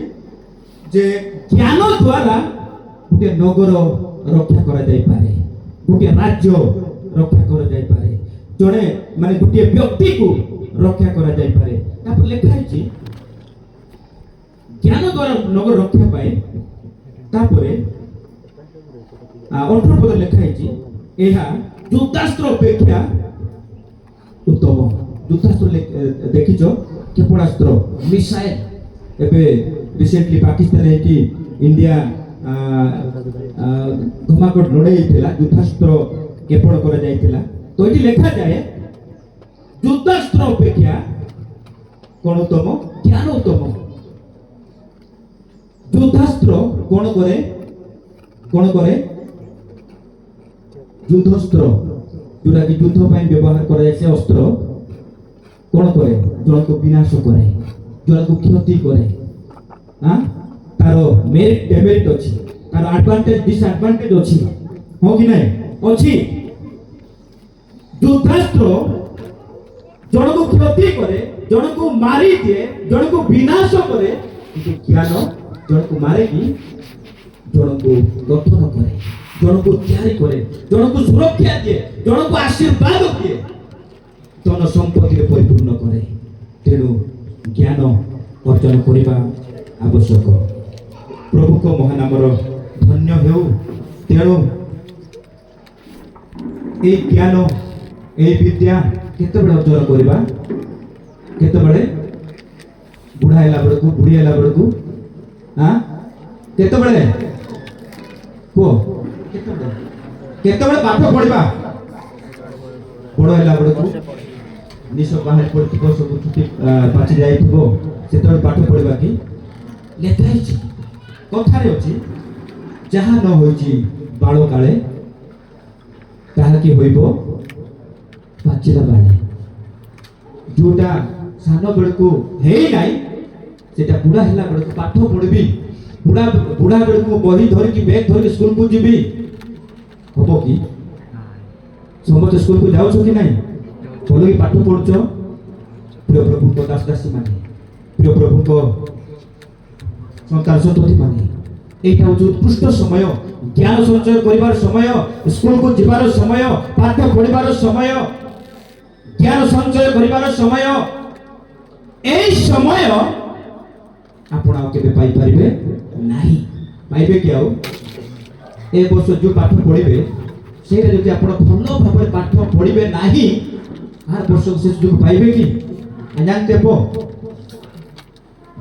ଯେ ଜ୍ଞାନ ଦ୍ୱାରା ଗୋଟେ ନଗର ରକ୍ଷା କରାଯାଇପାରେ, ଗୋଟେ ରାଜ୍ୟ ରକ୍ଷା କରାଯାଇପାରେ, ଜଣେ ମାନେ ଗୋଟିଏ ବ୍ୟକ୍ତିକୁ ରକ୍ଷା କରାଯାଇପାରେ। ତାପରେ ଲେଖା ହେଇଛି ଜ୍ଞାନ ଦ୍ୱାରା ନଗର ରକ୍ଷା ପାଏ। ତାପରେ 18 ପଦ ଲେଖା ହେଇଛି ଏହା ଯୁଦ୍ଧାସ୍ତ୍ର ଅପେକ୍ଷା ଉତ୍ତମ। ଯୁଦ୍ଧାସ୍ତ୍ର ଦେଖିଛ, କ୍ଷେପଣାସ୍ତ୍ର, ମିସାଇଲ। ଏବେ ରିସେଣ୍ଟଲି ପାକିସ୍ତାନ ହେଇକି ଇଣ୍ଡିଆ ଧମାକଟ ଲଢ଼େଇ ହେଇଥିଲା, ଯୁଦ୍ଧାସ୍ତ୍ର କ୍ଷେପଣ କରାଯାଇଥିଲା। ତ ଏଠି ଲେଖାଯାଏ ଯୁଦ୍ଧାସ୍ତ୍ର ଅପେକ୍ଷା କଣ ଉତ୍ତମ? ଜ୍ଞାନ ଉତ୍ତମ। ଯୁଦ୍ଧାସ୍ତ୍ର କଣ କରେ? କଣ କରେ? ଯୁଦ୍ଧାସ୍ତ୍ର ଯୋଉଟା କି ଯୁଦ୍ଧ ପାଇଁ ବ୍ୟବହାର କରାଯାଏ, ସେ ଅସ୍ତ୍ର କଣ କରେ? ଜଣକୁ ବିନାଶ କରେ, ଜଣକୁ କ୍ଷତି କରେ। ତାର ମେରିଟ ଡେମେରିଟ ଅଛି, ତାର ଆଡଭାନ୍ଟେଜ ଡିସଆଡଭାନ୍ଟେଜ ଅଛି, ହଁ କି ନାହିଁ? ଅଛି। ଯୁଦ୍ଧାସ୍ତ୍ର ଜଣକୁ କ୍ଷତି କରେ, ଜଣକୁ ମାରି ଦିଏ, ଜଣକୁ ବିନାଶ କରେ। କିନ୍ତୁ ଜ୍ଞାନ ଜଣକୁ ମାରେକି ଜଣକୁ ଗଠନ କରେ, ଜଣକୁ ତିଆରି କରେ, ଜଣକୁ ସୁରକ୍ଷା ଦିଏ, ଜଣକୁ ଆଶୀର୍ବାଦ ଦିଏ, ଧନ ସମ୍ପତ୍ତିରେ ପରିପୂର୍ଣ୍ଣ କରେ। ତେଣୁ ଜ୍ଞାନ ଅର୍ଜନ କରିବା ଆବଶ୍ୟକ। ପ୍ରଭୁଙ୍କ ମହାନାମର ଧନ୍ୟ ହେଉ। ତେଣୁ এই জ্ঞান, এই বিদ্যা କେତେବେଳେ ଅର୍ଜନ କରିବା? କେତେବେଳେ? ବୁଢ଼ା ହେଲା ବେଳକୁ, ବୁଢ଼ୀ ହେଲା ବେଳକୁ। କେତେବେଳେ କୁହ? କେତେବେଳେ ପାଠ ପଢିବା? ବଡ଼ ହେଲା ବେଳକୁ, ନିଶ ବାହାରି ପଡ଼ିଥିବ, ସବୁ ଚୁଟି ପାଚି ଯାଇଥିବ, ସେତେବେଳେ ପାଠ ପଢିବା କି? ଲେଖା ହେଇଛି, କଥାରେ ଅଛି, ଯାହା ନ ହୋଇଛି ବାଳ କାଳେ ତାହା କି ହୋଇବ ପାଚିଲା ବାଳେ। ଯୋଉଟା ସାନ ବେଳକୁ ହେଇନାହିଁ, ସେଟା ବୁଢ଼ା ହେଲା ବେଳକୁ ପାଠ ପଢିବି, ବୁଢ଼ା ବେଳକୁ ବହି ଧରିକି ବ୍ୟାଗ ଧରିକି ସ୍କୁଲକୁ ଯିବି, ହବ କି? ସମସ୍ତେ ସ୍କୁଲକୁ ଯାଉଛ କି ନାହିଁ? ଭଲ କି ପାଠ ପଢୁଛ? ପ୍ରିୟ ପ୍ରଭୁଙ୍କ ଦାସ ଦାସୀ ମାନେ, ପ୍ରିୟ ପ୍ରଭୁଙ୍କ ସନ୍ତାନ ସନ୍ତତି ମାନେ, এইটা হচ্ছে উৎকৃষ্ট সময়, জ্ঞান সঞ্চয় করিবার সময়, স্কুলକୁ ଯିବାର ସମୟ, ପାଠ ପଢିବାର ସମୟ, জ্ঞান সঞ্চয় করিবার সময়। এই সময় ଆପଣ ଆଉ କେବେ ପାଇପାରିବେ ନାହିଁ। ପାଇବେ କି ଆଉ? ଏ ବର୍ଷ ଯୋଉ ପାଠ ପଢିବେ, ସେଇଟା ଯଦି ଆପଣ ଭଲ ଭାବରେ ପାଠ ପଢିବେ ନାହିଁ, ଆର ବର୍ଷକୁ ସେ ସୁଯୋଗ ପାଇବେ କି? ଜାଣିତେ ହେବ।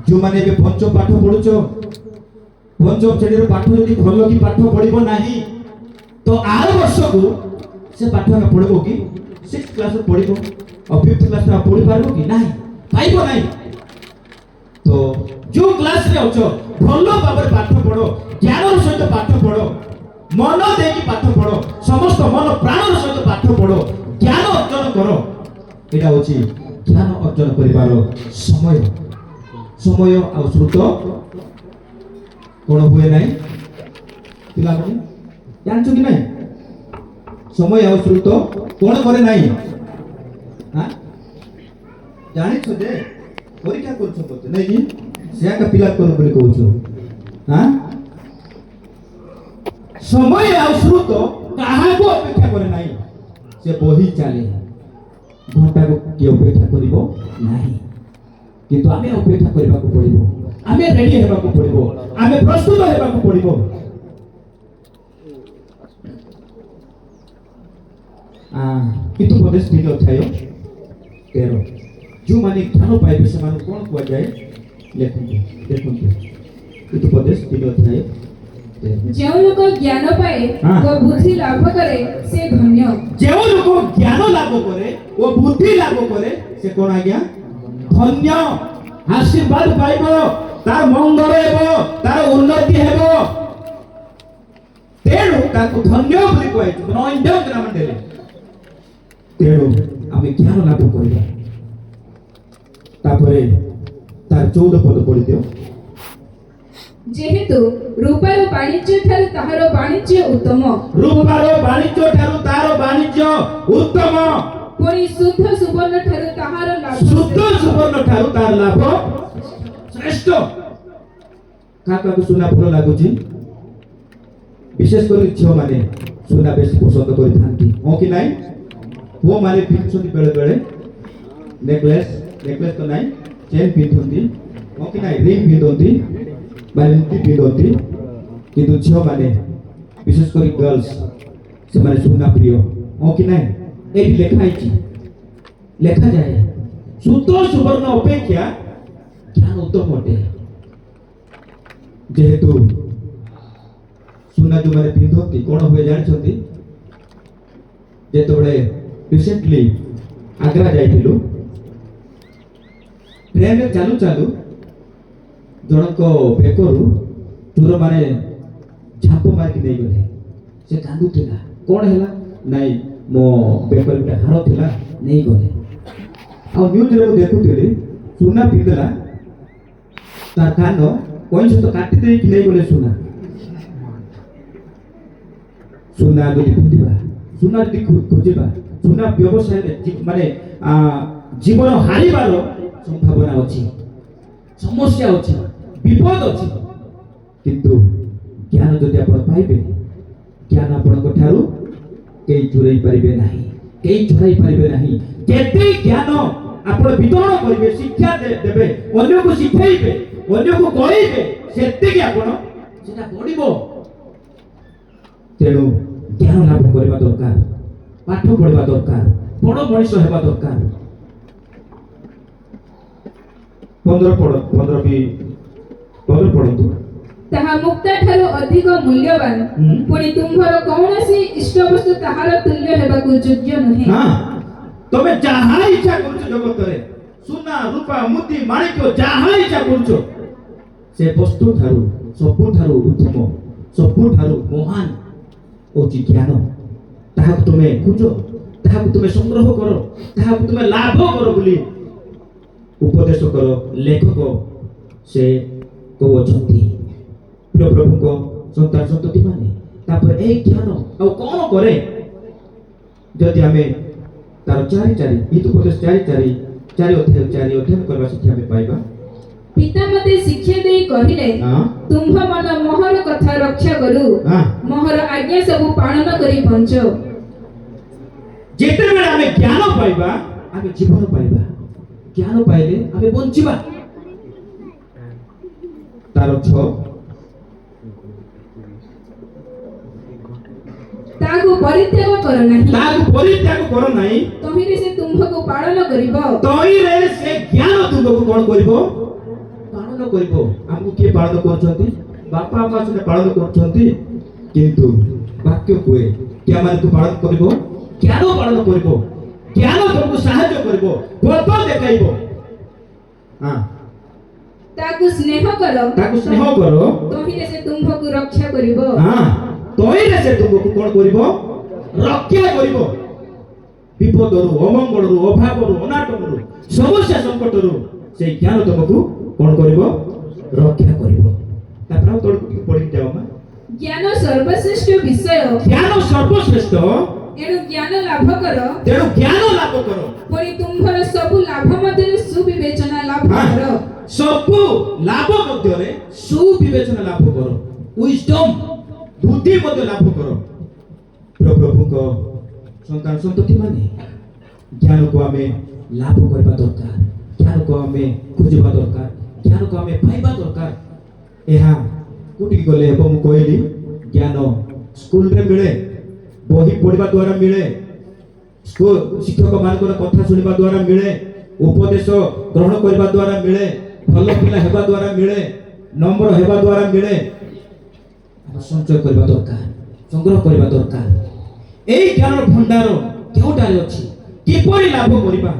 ଯୋଉମାନେ ଏବେ ପଞ୍ଚମ ପାଠ ପଢୁଛ, ପଞ୍ଚମ ଶ୍ରେଣୀର ପାଠ ଯଦି ଭଲ କି ପାଠ ପଢିବ ନାହିଁ, ତ ଆର ବର୍ଷକୁ ସେ ପାଠ ଆମେ ପଢିବ କି? 6th କ୍ଲାସରେ ପଢିବ। ଅଫିଫ୍ଥ କ୍ଲାସରେ ପଢି ପାରିବ କି ନାହିଁ, ପାଇବ ନାହିଁ। ତ ଯୋଉ କ୍ଲାସରେ ଅଛ ଭଲ ଭାବରେ ପାଠ ପଢ, ଜ୍ଞାନର ସହିତ ପାଠ ପଢ, ମନ ଦେଇକି ପାଠ ପଢ, ସମସ୍ତ ମନ ପ୍ରାଣର ସହିତ ପାଠ ପଢ, ଜ୍ଞାନ ଅର୍ଜନ କର। ଏଇଟା ହଉଛି ଜ୍ଞାନ ଅର୍ଜନ କରିବାର ସମୟ। ସମୟ ଆଉ ସ୍ରୋତ କଣ ହୁଏ ନାହିଁ ପିଲାମାନେ, ଜାଣିଛ କି ନାହିଁ? ସମୟ ଆଉ ସ୍ରୋତ କଣ କରେ ନାହିଁ? ଜାଣିଛ ଯେ ପରୀକ୍ଷା କରୁଛ ବୋଧେ ନାଇଁ କି? ସେଆକା ପିଲା କର ବୋଲି କହୁଛ। ସମୟ ଆଉ ସ୍ରୋତ କାହାକୁ ଅପେକ୍ଷା କରେ ନାହିଁ, ସେ ବହି ଚାଲେ, ଘଣ୍ଟାକୁ କିଏ ଅପେକ୍ଷା କରିବ ନାହିଁ। କିନ୍ତୁ ଆମେ ଅପେକ୍ଷା କରିବାକୁ ପଡିବ, ଆମେ ରେଡି ହେବାକୁ ପଡିବ, ଆମେ ପ୍ରସ୍ତୁତ ହେବାକୁ ପଡିବ। ହିତୋପଦେଶ 3 ଅଧ୍ୟାୟ 13 ଯେଉଁମାନେ ଜ୍ଞାନ ପାଇବେ ସେମାନଙ୍କୁ କଣ କୁହାଯାଏ ଲେଖନ୍ତୁ, ଦେଖନ୍ତୁ। ହିତୋପଦେଶ 3 ଅଧ୍ୟାୟ 13 ଯେଉଁ ଲୋକ ଜ୍ଞାନ ପାଏ ଓ ବୁଦ୍ଧି ଲାଭ କରେ ସେ ଧନ୍ୟ। ଯେଉଁ ଲୋକ ଜ୍ଞାନ ଲାଭ କରେ ଓ ବୁଦ୍ଧି ଲାଭ କରେ ସେ କଣ ଆଜ୍ଞା? ଧନ୍ୟ। ଆଶୀର୍ବାଦ ପାଇବ, ତାର ମଙ୍ଗଳ ହେବ, ତାର ଉନ୍ନତି ହେବ। ତେଣୁ ତାକୁ ଧନ୍ୟ ବୋଲି କୁହାଯାଇଛି। ତେଣୁ ଆମେ ଜ୍ଞାନ ଲାଭ କରିବା। ତାପରେ ତାର 14 ପଦ ପଢିଦିଅ। ଯେହେତୁ ରୂପାର ବାଣିଜ୍ୟ ଠାରୁ ତାହାର ବାଣିଜ୍ୟ ଉତ୍ତମ, ରୂପାର ବାଣିଜ୍ୟ ଠାରୁ ତାର ବାଣିଜ୍ୟ ଉତ୍ତମ, ପୁଣି ଶୁଦ୍ଧ ସୁବର୍ଣ୍ଣ ଠାରୁ ତାହାର ଲାଭ ଶୁଦ୍ଧ ସୁବର୍ଣ୍ଣ ଠାରୁ ତାର ଲାଭ ଶ୍ରେଷ୍ଠ। କାହାକୁ ସୁନା ଭଲ ଲାଗୁଛି? ବିଶେଷ କରି ଝିଅମାନେ ସୁନା ବେଶୀ ପସନ୍ଦ କରିଥାନ୍ତି, ହଁ କି ନାହିଁ? ପୁଅମାନେ ପିନ୍ଧୁଛନ୍ତି ବେଳେ ବେଳେ ନେକଲେସ୍, ନେକଲେସ୍ ତ ନାହିଁ, ଚେନ୍ ପିନ୍ଧନ୍ତି, ହଁ କି ନାହିଁ? ରିଙ୍ଗ ପିନ୍ଧନ୍ତି, ବାଲିନ୍ତି ପିନ୍ଧନ୍ତି। କିନ୍ତୁ ଝିଅମାନେ ବିଶେଷ କରି ଗର୍ଲସ ସେମାନେ ସୁନା ପ୍ରିୟ, ହଁ କି ନାହିଁ? ଏଇଠି ଲେଖା ହେଇଛି, ଲେଖାଯାଏ ଶୁଦ୍ଧ ସୁବର୍ଣ୍ଣ ଅପେକ୍ଷା ଜ୍ଞାନ ଉତ୍ତମ ଅଟେ। ଯେହେତୁ ସୁନା ଯୋଉମାନେ ପିନ୍ଧନ୍ତି କଣ ହୁଏ ଜାଣିଛନ୍ତି? ଯେତେବେଳେ ରିସେଣ୍ଟଲି ଆଗ୍ରା ଯାଇଥିଲୁ, ଟ୍ରେନରେ ଚାଲୁ ଚାଲୁ ଜଣଙ୍କ ବେକରୁ ଚୋରମାନେ ଝାପ ମାରିକି ନେଇଗଲେ। ସେ କାନ୍ଦୁଥିଲା, କଣ ହେଲା? ନାଇଁ ମୋ ବେକରେ ଗୋଟେ ହାର ଥିଲା, ନେଇଗଲେ। ଆଉ ନ୍ୟୁଜରେ ମୁଁ ଦେଖୁଥିଲି ସୁନା ପିନ୍ଧିଲା, ତାର କାନ କଇଁଚ ସହିତ କାଟି ଦେଇକି ନେଇଗଲେ ସୁନା। ସୁନା ଯଦି ପିନ୍ଧିବା, ସୁନା ଯଦି ଖୋଜିବା, ସୁନା ବ୍ୟବସାୟରେ ମାନେ ଜୀବନ ହାରିବାର ସମ୍ଭାବନା ଅଛି, ସମସ୍ୟା ଅଛି, ବିପଦ ଅଛି। କିନ୍ତୁ ଜ୍ଞାନ ଯଦି ଆପଣ ପାଇବେ, ଜ୍ଞାନ ଆପଣଙ୍କ ଠାରୁ କେହି ଚୋରେଇ ପାରିବେ ନାହିଁ, କେହି ଛଡ଼ାଇ ପାରିବେ ନାହିଁ। ଯେତେ ଜ୍ଞାନ ଆପଣ ବିତରଣ କରିବେ, ଶିକ୍ଷା ଦେବେ, ଅନ୍ୟକୁ ଶିଖେଇବେ, ଅନ୍ୟକୁ କହିବେ, ସେତିକି ଆପଣ ସେଟା ବଢିବ। ତେଣୁ ଜ୍ଞାନ ଲାଭ କରିବା ଦରକାର, ପାଠ ପଢିବା ଦରକାର, ବଡ ମଣିଷ ହେବା ଦରକାର। 15 ପଢନ୍ତୁ। ତାହା ମୁକ୍ତା ଠାରୁ ଅଧିକ ମୂଲ୍ୟବାନ, ପୁଣି ତୁମ୍ଭର କୌଣସି ଇଷ୍ଟବସ୍ତୁ ତାହାର ତୁଲ୍ୟ ହେବାକୁ ଯୋଗ୍ୟ ନୁହେଁ। ତମେ ଯାହା ଇଚ୍ଛା କରୁଛ ଜଗତରେ, ସୁନା ରୂପା ମୋତି ମାଣିକ୍ୟ ଯାହା ଇଚ୍ଛା କରୁଛ, ସେ ବସ୍ତୁ ଠାରୁ ସବୁଠାରୁ ଉତ୍ତମ, ସବୁଠାରୁ ମହାନ ହଉଛି ଜ୍ଞାନ। ତାହାକୁ ତୁମେ ଖୋଜ, ତାହାକୁ ତୁମେ ସଂଗ୍ରହ କର, ତାହାକୁ ତୁମେ ଲାଭ କର ବୋଲି ଉପଦେଶକ ଲେଖକ ସେ କହୁଛନ୍ତି। ପ୍ରିୟ ପ୍ରଭୁଙ୍କ ସନ୍ତାନ ସନ୍ତତି ମାନେ, ତାପରେ ଏହି ଜ୍ଞାନ ଆଉ କଣ କରେ? ଯଦି ଆମେ ତାର 4 ହିତୋପଦେଶ 4 ଅଧ୍ୟୟନ କରିବା ଶିକ୍ଷା ଆମେ ପାଇବା। ପିତା ମତେ ଶିକ୍ଷା ଦେଇ କହିଲେ, ତୁମ୍ଭ ମନ ମୋହର କଥା ରକ୍ଷା କରୁ, ମୋହର ଆଜ୍ଞା ସବୁ ପାଳନ କରି ବଞ୍ଚ। ଯେତେବେଳେ ଆମେ ଜ୍ଞାନ ପାଇବା, ଆମେ ଜୀବନ ପାଇବା। ଜ୍ଞାନ ପାଇଲେ ଆମେ ବଞ୍ଚିବା। ତାର 6 ତାକୁ ପରିତ୍ୟାଗ କର ନାହିଁ, ତହିଁରେ ସେ ତୁମ୍ଭକୁ ପାଳନ କରିବ। ତହିଁରେ ସେ ଜ୍ଞାନ ତୁମକୁ କଣ କରିବ? ପାଳନ କରିବ। ଆମକୁ କିଏ ପାଳନ କରୁଛନ୍ତି? ବାପା ମା ସେଟା ପାଳନ କରୁଛନ୍ତି। କିନ୍ତୁ ବାକ୍ୟ କୁହେ ଜ୍ଞାନକୁ ପାଳନ କରିବ, ଜ୍ଞାନ ପାଳନ କରିବ। জ্ঞাନ ତମକୁ ସାହାଯ୍ୟ କରିବ, ପଥ ଦେଖାଇବ। ହଁ, ତାକୁ ସ୍ନେହ କର, ତାକୁ ସ୍ନେହ କର, ତହିଁରେ ସେ ତୁମ୍ଭକୁ ରକ୍ଷା କରିବ। ହଁ, ତହିଁରେ ସେ ତୁମକୁ କଣ କରିବ? ରକ୍ଷା କରିବ। ବିପଦରୁ, ଅମଙ୍ଗଳରୁ, ଅଭାବରୁ, ଅନାଟନରୁ, ସମସ୍ୟା ସଂକଟରୁ ସେଇ ଜ୍ଞାନ ତମକୁ କଣ କରିବ? ରକ୍ଷା କରିବ। ତାପରେ ଆଉ ତଳକୁ ଟିକେ ପଢିକି ଯାଅ ମା। ଜ୍ଞାନ ସର୍ବଶ୍ରେଷ୍ଠ ବିଷୟ, ଜ୍ଞାନ ସର୍ବଶ୍ରେଷ୍ଠ, ଏଣୁ ଜ୍ଞାନ ଲାଭ କର, ତେଣୁ ଜ୍ଞାନ ଲାଭ କର। ପୁଣି ତୁମ୍ଭର ସବୁ ଲାଭ ମଧ୍ୟରେ ସୁବିବେଚନା ଲାଭ କର। ସବୁ ଲାଭ ମଧ୍ୟରେ ସୁବିବେଚନା ଲାଭ କର, ୱିଜଡମ୍, ବୁଦ୍ଧି ମଧ୍ୟ ଲାଭ କର। ପ୍ରଭୁଙ୍କ ସନ୍ତାନ ସନ୍ତତି ମାନେ ଜ୍ଞାନକୁ ଆମେ ଲାଭ କରିବା ଦରକାର, ଜ୍ଞାନକୁ ଆମେ ଖୋଜିବା ଦରକାର, ଜ୍ଞାନକୁ ଆମେ ପାଇବା ଦରକାର। ଏହା କୋଉଠିକି ଗଲେ ହେବ? ମୁଁ କହିଲି ଜ୍ଞାନ ସ୍କୁଲରେ ମିଳେ, ବହି ପଢିବା ଦ୍ୱାରା ମିଳେ, ସ୍କୁଲ ଶିକ୍ଷକ ମାନଙ୍କର କଥା ଶୁଣିବା ଦ୍ୱାରା ମିଳେ, ଉପଦେଶ ଗ୍ରହଣ କରିବା ଦ୍ୱାରା ମିଳେ, ଭଲ ପିଲା ହେବା ଦ୍ୱାରା ମିଳେ, ନମ୍ର ହେବା ଦ୍ୱାରା ମିଳେ। ସଞ୍ଚୟ କରିବା ଦରକାର, ସଂଗ୍ରହ କରିବା ଦରକାର। এই জ্ঞানৰ ভଣ୍ଡାର କେଉଁଟାରେ ଅଛି? କିପରି ଲାଭ କରିବା?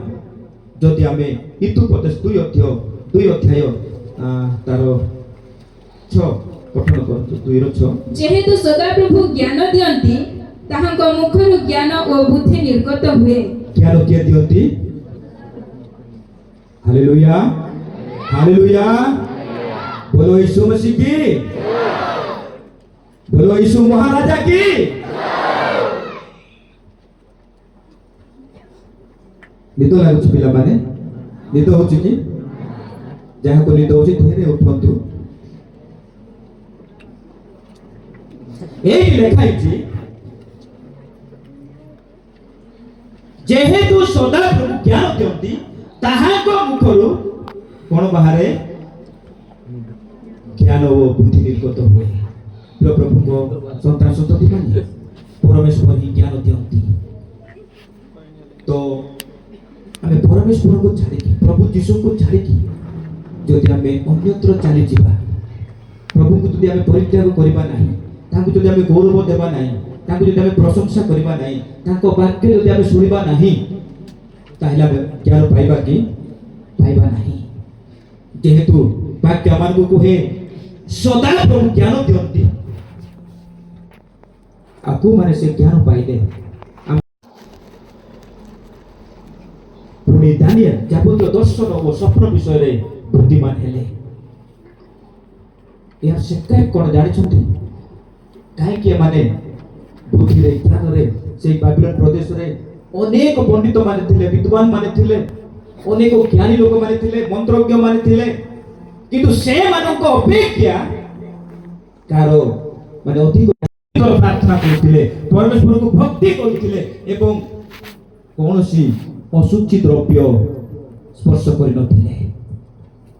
ଯଦି ଆମେ ହିତୁପଦେଶ 2 ଅଧ୍ୟାୟ ତାର 6 ପଠନ କରନ୍ତୁ। 2:6। ଯେହେତୁ ସଦାପ୍ରଭୁ ଜ୍ଞାନ ଦିଅନ୍ତି, ତାହାଙ୍କ ମୁଖରୁ ଜ୍ଞାନ ଓ ବୁଦ୍ଧି ନିର୍ଗତ ହୁଏ। ଜ୍ଞାନ କିଏ ଦିଅନ୍ତି? Hallelujah, hallelujah. बोलो यीशु मसीह की, बोलो यीशु महाराजा की। निद लागुच पिला माने? निद होची कि? जहाँ को निद होची धीरे उठंतु। এই লেখা হইছি যেহেতু সদা প্রভু জ্ঞান দিয়ନ୍ତି তাহাଙ୍କ মুখରୁ কোন বাহারে জ্ঞান ও বুদ্ধি ନିର୍ଗତ ହୁଏ। ପ୍ରିୟ ପ୍ରଭୁଙ୍କ ସନ୍ତାନ ସନ୍ତତି ମାନେ ପରମେଶ୍ୱର ହିଁ ଜ୍ଞାନ ଦିଅନ୍ତି। ତ ଆମେ ପରମେଶ୍ୱରକୁ ଛାଡ଼ିକି, ପ୍ରଭୁ ଯୀଶୁଙ୍କୁ ଛାଡ଼ିକି ଯଦି ଆମେ ଅନ୍ୟତ୍ର ଚାଲିଯିବା, ପ୍ରଭୁଙ୍କୁ ଯଦି ଆମେ ପରିତ୍ୟାଗ କରିବା ନାହିଁ, ତାଙ୍କୁ ଯଦି ଆମେ ଗୌରବ ଦେବା ନାହିଁ, ତାଙ୍କୁ ଯଦି ଆମେ ପ୍ରଶଂସା କରିବା ନାହିଁ, ତାଙ୍କ ବାକ୍ୟ ଯଦି ଆମେ ଶୁଣିବା ନାହିଁ, ତାହେଲେ ଆମେ ଜ୍ଞାନ ପାଇବା କି? ପାଇବା ନାହିଁ। ଯେହେତୁ ବାକ୍ୟ ଆମକୁ କୁହେ ସଦା ପ୍ରଭୁ ଜ୍ଞାନ ଦିଅନ୍ତି, ଆକୁ ମାନେ ସେ ଜ୍ଞାନ ପାଇଲେ। ପୁଣି ଦାନିଏଲ ଯାବତୀୟ ଦର୍ଶନ ଓ ସ୍ୱପ୍ନ ବିଷୟରେ ବୁଦ୍ଧିମାନ ହେଲେ। ଏହା ସେକାଇ କଣ ଜାଣିଛନ୍ତି? କାହିଁକି ଏମାନେ ବୁଦ୍ଧିରେ, ଜ୍ଞାନରେ ସେଇ ବାବିଲୋନ ପ୍ରଦେଶରେ ଅନେକ ପଣ୍ଡିତ ମାନେ ଥିଲେ, ବିଦ୍ୱାନ ମାନେ ଥିଲେ, ଅନେକ ଜ୍ଞାନୀ ଲୋକମାନେ ଥିଲେ, ମନ୍ତ୍ରଜ୍ଞ ମାନେ ଥିଲେ, କିନ୍ତୁ ସେମାନଙ୍କ ଅପେକ୍ଷା କାହାର ମାନେ ଅଧିକ ପ୍ରାର୍ଥନା କରୁଥିଲେ, ପରମେଶ୍ୱରଙ୍କୁ ଭକ୍ତି କରୁଥିଲେ ଏବଂ କୌଣସି ଅଶୁଚି ଦ୍ରବ୍ୟ ସ୍ପର୍ଶ କରିନଥିଲେ।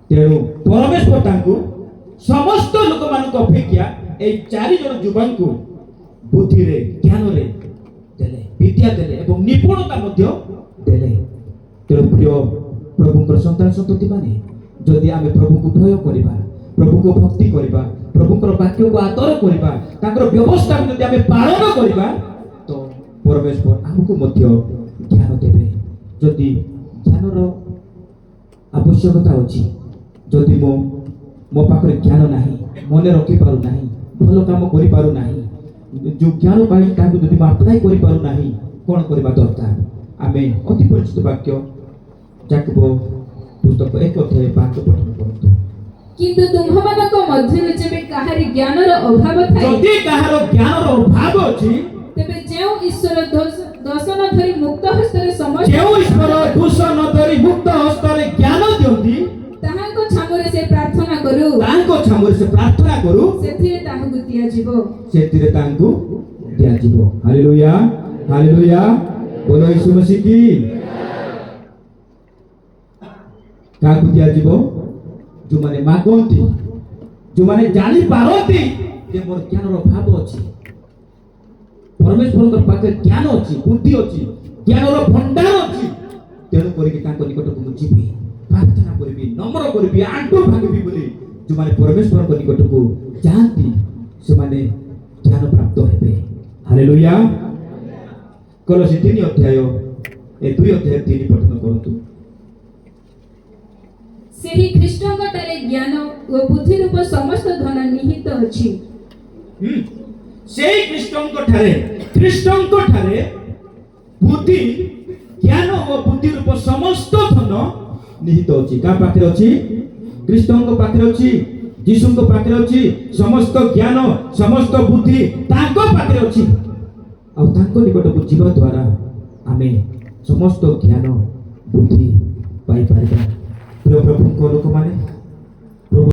ତେଣୁ ପରମେଶ୍ୱର ତାଙ୍କୁ ସମସ୍ତ ଲୋକମାନଙ୍କ ଅପେକ୍ଷା এই 4 ଜଣ ଯୁବକଙ୍କୁ ବୁଦ୍ଧିରେ, ଜ୍ଞାନରେ ଦେଲେ, ବିଦ୍ୟା ଦେଲେ ଏବଂ ନିପୁଣତା ମଧ୍ୟ ଦେଲେ। ତେଣୁ ପ୍ରିୟ ପ୍ରଭୁଙ୍କର ସନ୍ତାନ ସନ୍ତତି ମାନେ ଯଦି ଆମେ ପ୍ରଭୁଙ୍କୁ ଭୟ କରିବା, ପ୍ରଭୁଙ୍କୁ ଭକ୍ତି କରିବା, ପ୍ରଭୁଙ୍କର ବାକ୍ୟକୁ ଆଦର କରିବା, ତାଙ୍କର ବ୍ୟବସ୍ଥାକୁ ଯଦି ଆମେ ପାଳନ କରିବା, ତ ପରମେଶ୍ୱର ଆମକୁ ମଧ୍ୟ ଜ୍ଞାନ ଦେବେ। ଯଦି ଜ୍ଞାନର ଆବଶ୍ୟକତା ଅଛି, ଯଦି ମୋ ପାଖରେ ଜ୍ଞାନ ନାହିଁ, ମନେ ରଖିପାରୁ ନାହିଁ, ଭଲ କାମ କରିପାରୁ ନାହିଁ, ଯେଉଁ ଜ୍ଞାନ ପାଇଁ ତାହାକୁ ଯଦି ଆପ୍ଲାଏ କରିପାରୁ ନାହିଁ, କ'ଣ କରିବା ଦରକାର? ଆମେ ଅତି ପରିଚିତ ବାକ୍ୟ ଯାକୋବ ପୁସ୍ତକ 1:5 ପଠନ କରନ୍ତୁ। କିନ୍ତୁ ତୁମ୍ଭମାନଙ୍କ ମଧ୍ୟରୁ ଯେବେ କାହାରି ଜ୍ଞାନର ଅଭାବ ଥାଏ, ଯଦି କାହାର ଜ୍ଞାନର ଅଭାବ ଅଛି, ତେବେ ଯେଉଁ ଈଶ୍ୱର ଦୋଷଣ ଧରି ମୁକ୍ତ ହସ୍ତରେ ସମସ୍ତ ଯେଉଁ ଈଶ୍ୱର ଦୂଷଣ ଧରି ମୁକ୍ତ ହସ୍ତରେ ଜ୍ଞାନ ଦିଅନ୍ତି, ତାହାଙ୍କ ଛାମୁରେ ସେ ପ୍ରାର୍ଥନା କରୁ, ତାଙ୍କ ଛାମୁରେ ସେ ପ୍ରାର୍ଥନା କରୁ, ସେଥିରେ ତାହାକୁ ଦିଆଯିବ। ସେଥିରେ ତାଙ୍କୁ ଦିଆଯିବ। Hallelujah, hallelujah. ବୋଲୋ ଯୀଶୁ ମसीह की। କାହାକୁ ଦିଆଯିବ? ଯେଉଁମାନେ ମାଗନ୍ତି, ଯେଉଁମାନେ ଜାଣିପାରନ୍ତି ଯେ ମୋର ଜ୍ଞାନର ଅଭାବ ଅଛି, ପରମେଶ୍ୱରଙ୍କ ପାଖରେ ଜ୍ଞାନ ଅଛି, ବୁଦ୍ଧି ଅଛି, ଜ୍ଞାନର ଭଣ୍ଡାର ଅଛି, ତେଣୁ କରିକି ତାଙ୍କ ନିକଟକୁ ମୁଁ ଯିବି, ପ୍ରାର୍ଥନା କରିବି, ନମ୍ର କରିବି, ଆଣ୍ଠୁ ଭାଙ୍ଗିବି ବୋଲି ଯେଉଁମାନେ ପରମେଶ୍ୱରଙ୍କ ନିକଟକୁ ଯାଆନ୍ତି, ସେମାନେ ଜ୍ଞାନ ପ୍ରାପ୍ତ ହେବେ। ହାଲେଲୁୟା। କଲୋସୀ 3 ଅଧ୍ୟାୟ ଏ 2:3 ପଠନ କରନ୍ତୁ। ସେହି ଖ୍ରୀଷ୍ଟଙ୍କଠାରେ ଜ୍ଞାନ ଓ ବୁଦ୍ଧି ରୂପ ସମସ୍ତ ଧନ ନିହିତ ଅଛି। ସେଇ ଖ୍ରୀଷ୍ଟଙ୍କଠାରେ ବୁଦ୍ଧି ଜ୍ଞାନ ଓ ବୁଦ୍ଧି ରୂପ ସମସ୍ତ ଧନ ନିହିତ ଅଛି। କାହା ପାଖରେ ଅଛି? ଖ୍ରୀଷ୍ଟଙ୍କ ପାଖରେ ଅଛି, ଯୀଶୁଙ୍କ ପାଖରେ ଅଛି। ସମସ୍ତ ଜ୍ଞାନ ସମସ୍ତ ବୁଦ୍ଧି ତାଙ୍କ ପାଖରେ ଅଛି। ଆଉ ତାଙ୍କ ନିକଟକୁ ଯିବା ଦ୍ୱାରା ଆମେ ସମସ୍ତ ଜ୍ଞାନ ବୁଦ୍ଧି ପାଇପାରିବା। ପ୍ରିୟ ପ୍ରଭୁଙ୍କ ଲୋକମାନେ,